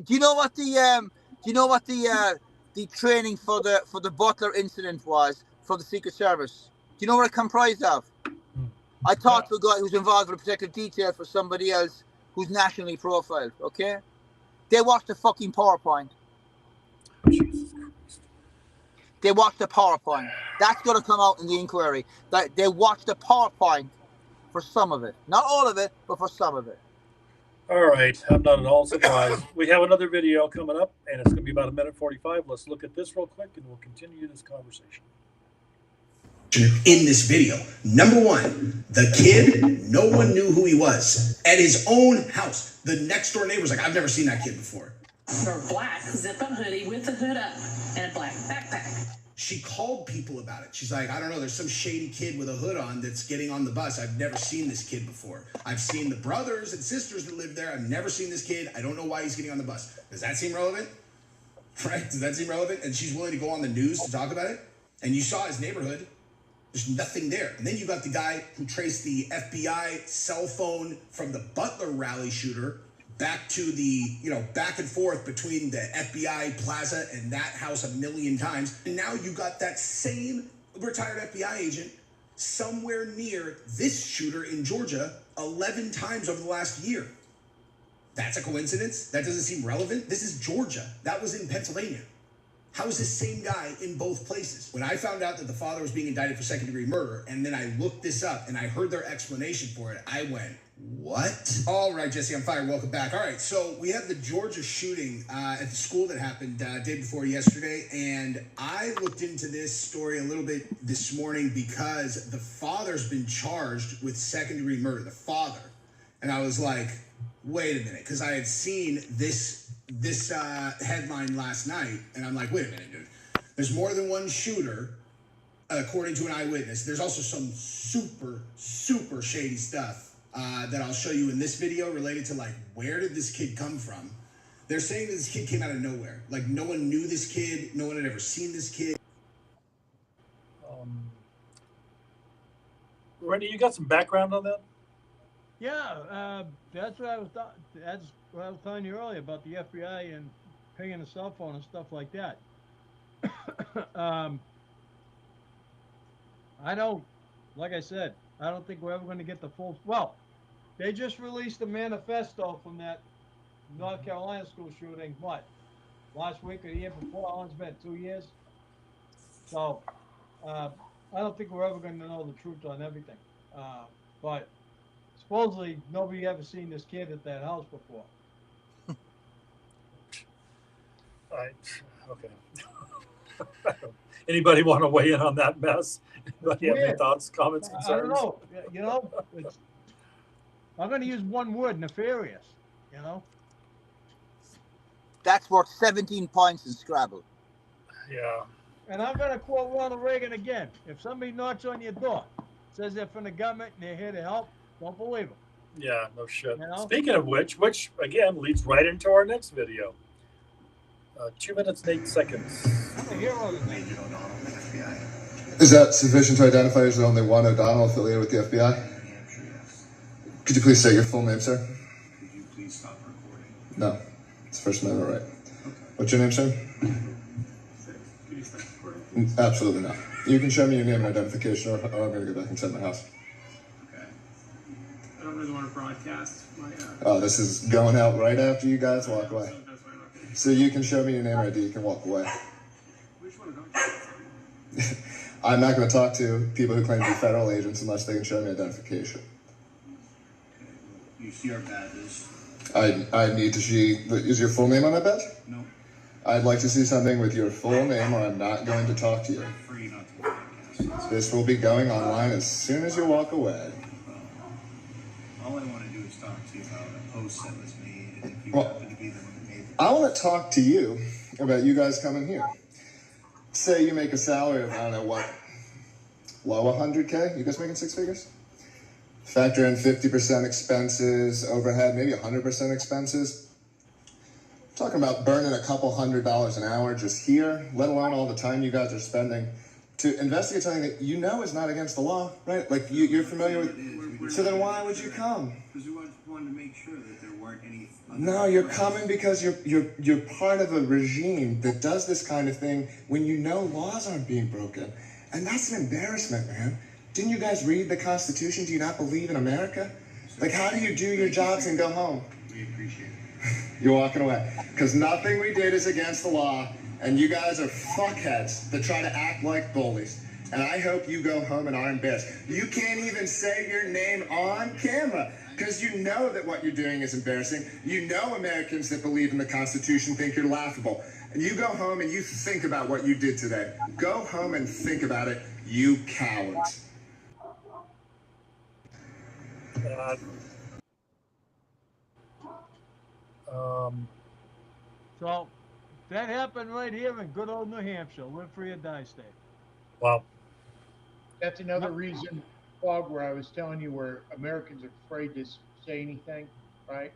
training for the Butler incident was for the Secret Service? Do you know what it comprised of? I talked to a guy who's involved with a protective detail for somebody else who's nationally profiled. Okay, They watched the fucking PowerPoint. Jesus Christ. They watched the PowerPoint. That's going to come out in the inquiry. They watched the PowerPoint for some of it. Not all of it, but for some of it. All right, I'm not at all surprised. We have another video coming up, and it's going to be about 1:45. Let's look at this real quick, and we'll continue this conversation. In this video, number one, the kid, no one knew who he was. At his own house, the next door neighbor's like, I've never seen that kid before. Her black zip-up hoodie with the hood up and a black backpack. She called people about it. She's like, I don't know, there's some shady kid with a hood on that's getting on the bus. I've never seen this kid before. I've seen the brothers and sisters that live there. I've never seen this kid. I don't know why he's getting on the bus. Does that seem relevant? Right? Does that seem relevant? And she's willing to go on the news to talk about it? And you saw his neighborhood. There's nothing there. And then you got the guy who traced the FBI cell phone from the Butler rally shooter back to the, back and forth between the FBI plaza and that house 1,000,000 times. And now you got that same retired FBI agent somewhere near this shooter in Georgia 11 times over the last year. That's a coincidence? That doesn't seem relevant? This is Georgia. That was in Pennsylvania. How is this same guy in both places? When I found out that the father was being indicted for second-degree murder, and then I looked this up and I heard their explanation for it, I went, what? All right, Jesse, I'm fired. Welcome back. All right, so we have the Georgia shooting at the school that happened day before yesterday, and I looked into this story a little bit this morning because the father's been charged with second-degree murder, the father. And I was like, wait a minute, because I had seen this headline last night, and I'm like, wait a minute, dude. There's more than one shooter, according to an eyewitness. There's also some super, super shady stuff that I'll show you in this video related to, like, where did this kid come from? They're saying that this kid came out of nowhere. Like, no one knew this kid. No one had ever seen this kid. Randy, you got some background on that? Yeah, that's what I was telling you earlier about the FBI and pinging the cell phone and stuff like that. I don't, like I said, I don't think we're ever going to get the full. Well, they just released a manifesto from that North Carolina school shooting. What? Last week or the year before? How long's it been? 2 years. So, I don't think we're ever going to know the truth on everything. But supposedly nobody ever seen this kid at that house before. Okay. Anybody want to weigh in on that mess? Anybody have any thoughts, comments, concerns? I don't know. I'm going to use one word: nefarious. That's worth 17 points in Scrabble. Yeah. And I'm going to quote Ronald Reagan again. If somebody knocks on your door, says they're from the government and they're here to help, don't believe them. Yeah, no shit. Speaking of which again leads right into our next video. 2 minutes and 8 seconds. I'm a hero today. Is that sufficient to identify as the only one O'Donnell affiliated with the FBI? Could you please say your full name, sir? Could you please stop recording? No. It's First Amendment right. Okay. What's your name, sir? Could you stop recording? Absolutely not. You can show me your name and identification, or I'm going to go back inside my house. Okay. I don't really want to broadcast my... Oh, this is going out right after you guys walk away. So you can show me your name ID, you can walk away. Which one don't you? I'm not going to talk to people who claim to be federal agents unless they can show me identification. Okay. You see our badges? I need to see... Is your full name on that badge? No. I'd like to see something with your full name, or I'm not going to talk to you. Free not to broadcast. This will be going online as soon as you walk away. All I want to do is talk to you about a post that was made, and if you happen to be the one who made it. I want to talk to you about you guys coming here. Say you make a salary of, I don't know what, low 100K? You guys making 6 figures? Factor in 50% expenses, overhead, maybe 100% expenses. Talking about burning a couple $100 an hour just here, let alone all the time you guys are spending to investigate something that you know is not against the law, right? Like you're familiar with. So then why would you come? Because we wanted to make sure that there weren't any. No, you're coming because you're part of a regime that does this kind of thing when you know laws aren't being broken, and that's an embarrassment, man. Didn't you guys read the Constitution? Do you not believe in America? Like, how do you do your jobs and go home? We appreciate it. You're walking away. Because nothing we did is against the law, and you guys are fuckheads that try to act like bullies. And I hope you go home and are embarrassed. You can't even say your name on camera because you know that what you're doing is embarrassing. You know Americans that believe in the Constitution think you're laughable. And you go home and you think about what you did today. Go home and think about it, you cowards. So that happened right here in good old New Hampshire. Live free or die state. Wow. That's another reason, Claude, where I was telling you where Americans are afraid to say anything, right?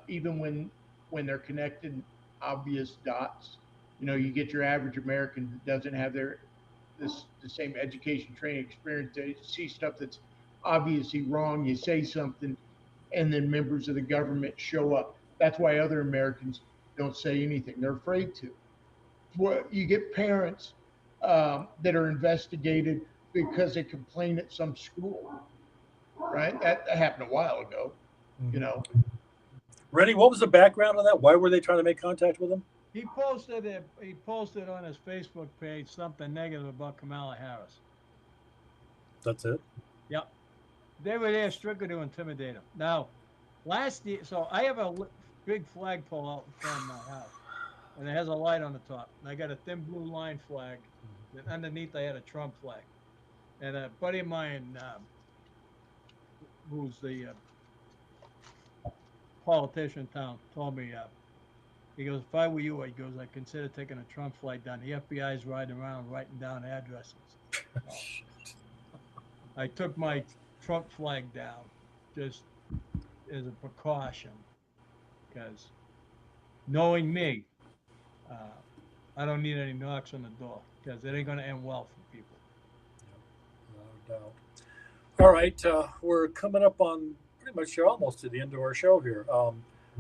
Even when they're connected, obvious dots. You know, you get your average American who doesn't have the same education, training, experience. They see stuff that's obviously wrong. You say something, and then members of the government show up. That's why other Americans don't say anything. They're afraid to. Well, you get parents that are investigated because they complain at some school, right? That happened a while ago, you know. Rennie, what was the background on that? Why were they trying to make contact with him? He posted on his Facebook page something negative about Kamala Harris. That's it? Yep. They were there strictly to intimidate him. Now, last year, so I have a big flagpole out in front of my house, and it has a light on the top. And I got a thin blue line flag, and underneath I had a Trump flag. And a buddy of mine, who's the politician in town, told me, he goes, if I were you, he goes, I'd consider taking a Trump flag down. The FBI's riding around writing down addresses. I took my Trump flag down just as a precaution, because knowing me, I don't need any knocks on the door, because it ain't going to end well for people. No doubt. All right, we're coming up on pretty much almost to the end of our show here.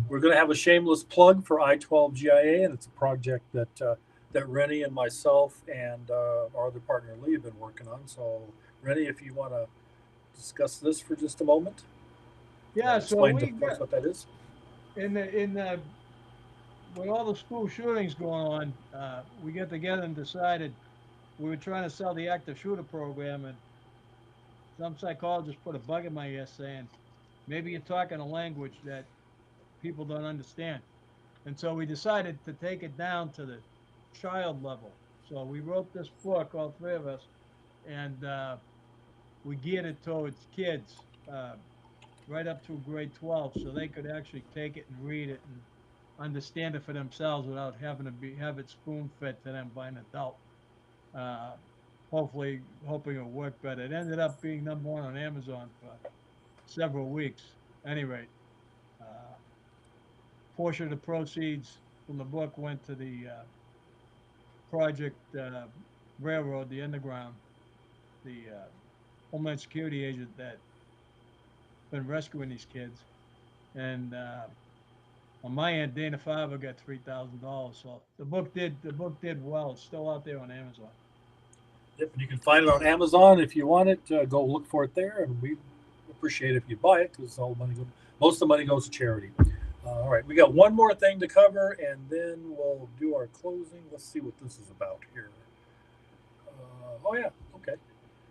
We're going to have a shameless plug for i12gia, and it's a project that Rennie and myself and our other partner Lee have been working on. So, Rennie, if you want to discuss this for just a moment. Yeah, so explain we to folks what that is. in the with all the school shootings going on, we got together and decided we were trying to sell the active shooter program, and some psychologist put a bug in my ear saying, maybe you're talking a language that people don't understand. And so we decided to take it down to the child level. So we wrote this book, all three of us, and we geared it towards kids right up to grade 12, so they could actually take it and read it and understand it for themselves without having to have it spoon-fed to them by an adult. Hopefully, hoping it'll work better. It ended up being #1 on Amazon for several weeks. At any rate, portion of the proceeds from the book went to the Project Railroad, the Underground, the Homeland Security agent that been rescuing these kids. And on my end, Dana Farber got $3,000. So the book did well. It's still out there on Amazon. Yep, and you can find it on Amazon if you want it. Go look for it there, and we appreciate it if you buy it, because most of the money goes to charity. All right, we got one more thing to cover, and then we'll do our closing. Let's see what this is about here. Oh yeah, okay.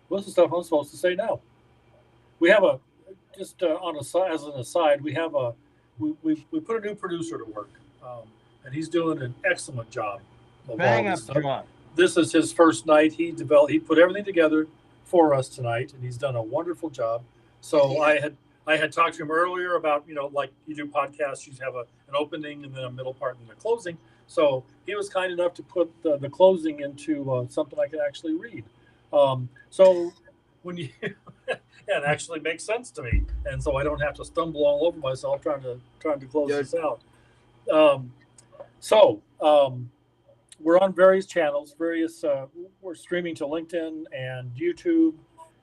Well, this is stuff I'm supposed to say now. We have just on a side, as an aside, we have we put a new producer to work, and he's doing an excellent job. Bang up job. This is his first night. He put everything together for us tonight, and he's done a wonderful job. So I had talked to him earlier about, like you do podcasts, you have an opening and then a middle part and then a closing. So he was kind enough to put the closing into something I could actually read. So when you it actually makes sense to me, and so I don't have to stumble all over myself trying to close this out. We're on various channels, we're streaming to LinkedIn and YouTube,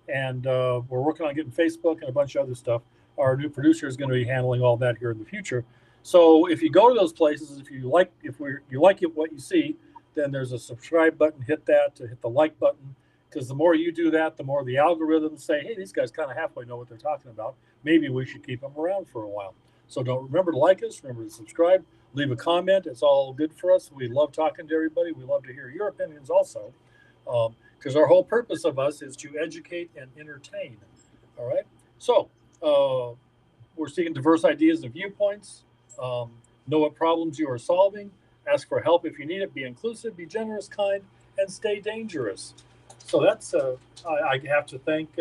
and we're working on getting Facebook and a bunch of other stuff. Our new producer is going to be handling all that here in the future. So if you go to those places, if you like what you see, then there's a subscribe button. Hit that, to hit the like button, because the more you do that, the more the algorithms say, hey, these guys kind of halfway know what they're talking about. Maybe we should keep them around for a while. So don't remember to like us, remember to subscribe, leave a comment. It's all good for us. We love talking to everybody. We love to hear your opinions also, because our whole purpose of us is to educate and entertain. All right. So we're seeking diverse ideas and viewpoints. Know what problems you are solving. Ask for help if you need it. Be inclusive, be generous, kind, and stay dangerous. So that's I have to thank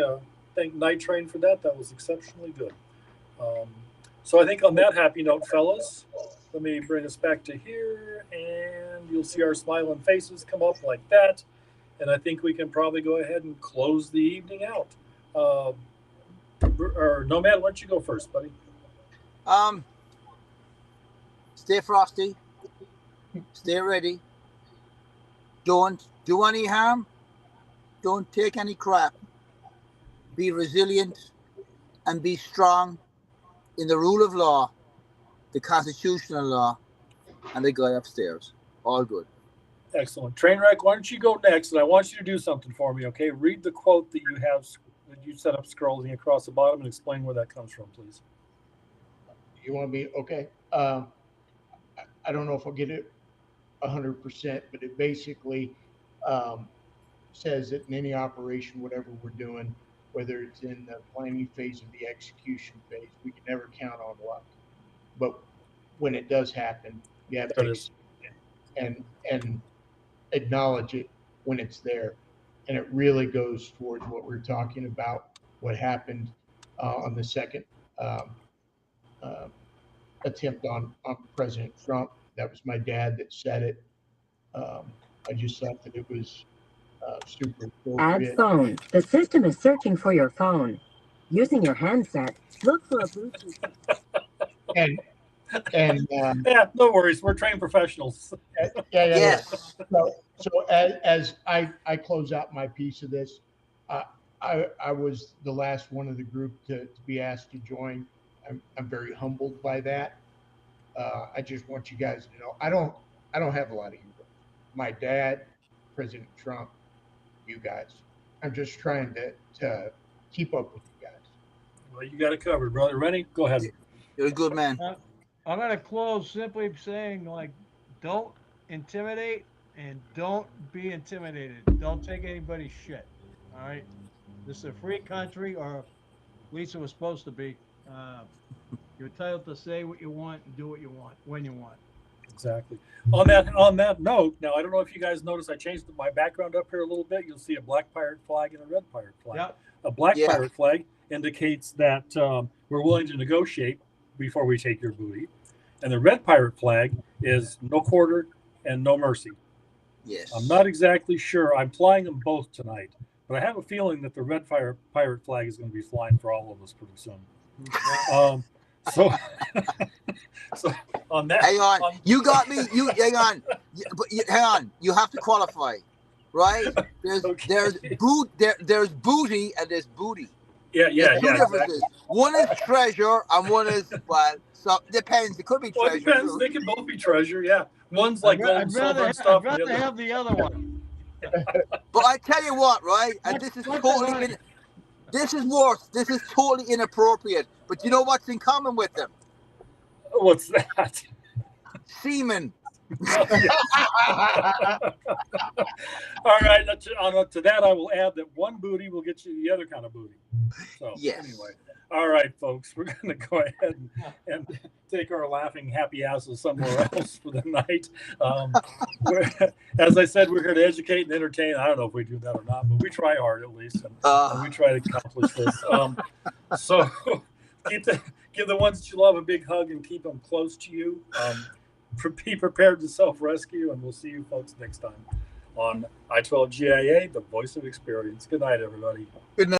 Night Train for that. That was exceptionally good. So I think on that happy note, fellas, let me bring us back to here, and you'll see our smiling faces come up like that. And I think we can probably go ahead and close the evening out. Or Nomad, why don't you go first, buddy? Stay frosty. Stay ready. Don't do any harm. Don't take any crap. Be resilient and be strong in the rule of law, the constitutional law, and the guy upstairs. All good. Excellent. Trainwreck, why don't you go next? And I want you to do something for me, okay? Read the quote that you have, that you set up scrolling across the bottom, and explain where that comes from, please. You want me? Okay. I don't know if I'll get it 100%, but it basically says that in any operation, whatever we're doing, whether it's in the planning phase or the execution phase, we can never count on luck. But when it does happen, you have to and acknowledge it when it's there. And it really goes towards what we're talking about, what happened on the second attempt on President Trump. That was my dad that said it. I just thought that it was super appropriate. Add phone. The system is searching for your phone. Using your handset, look for a Bluetooth. And yeah, no worries. We're trained professionals. Yeah. So as I close out my piece of this, I was the last one of the group to be asked to join. I'm very humbled by that. I just want you guys to know I don't have a lot of heroes. My dad, President Trump, you guys. I'm just trying to keep up with you guys. Well, you got it covered, brother. Rennie, go ahead. You're a good man. I'm going to close simply saying, like, don't intimidate and don't be intimidated. Don't take anybody's shit. All right? This is a free country, or at least it was supposed to be. You're entitled to say what you want and do what you want when you want. Exactly. On that note, now I don't know if you guys noticed, I changed my background up here a little bit. You'll see a black pirate flag and a red pirate flag. Yep. A black pirate flag indicates that we're willing to negotiate before we take your booty, and the red pirate flag is no quarter and no mercy. Yes. I'm not exactly sure. I'm flying them both tonight, but I have a feeling that the red pirate flag is going to be flying for all of us pretty soon. So on that, hang on, you got me. You hang on, hang on. You have to qualify, right? There's there's booty and there's booty. Yeah. Differences. One is treasure and one is so depends. It could be treasure. It depends. Too. They can both be treasure. Yeah, one's like gold and silver and stuff. I'd rather have the other one. But I tell you what, right? And this is totally. This is worse. This is totally inappropriate. But you know what's in common with them? What's that? Semen. All right. To that, I will add that one booty will get you the other kind of booty. So anyway, all right, folks, we're going to go ahead and take our laughing happy asses somewhere else for the night. As I said, we're here to educate and entertain. I don't know if we do that or not, but we try hard at least, and we try to accomplish this. So give the ones that you love a big hug and keep them close to you. Be prepared to self-rescue, and we'll see you folks next time on i12gia, the voice of experience. Good night, everybody. Good night.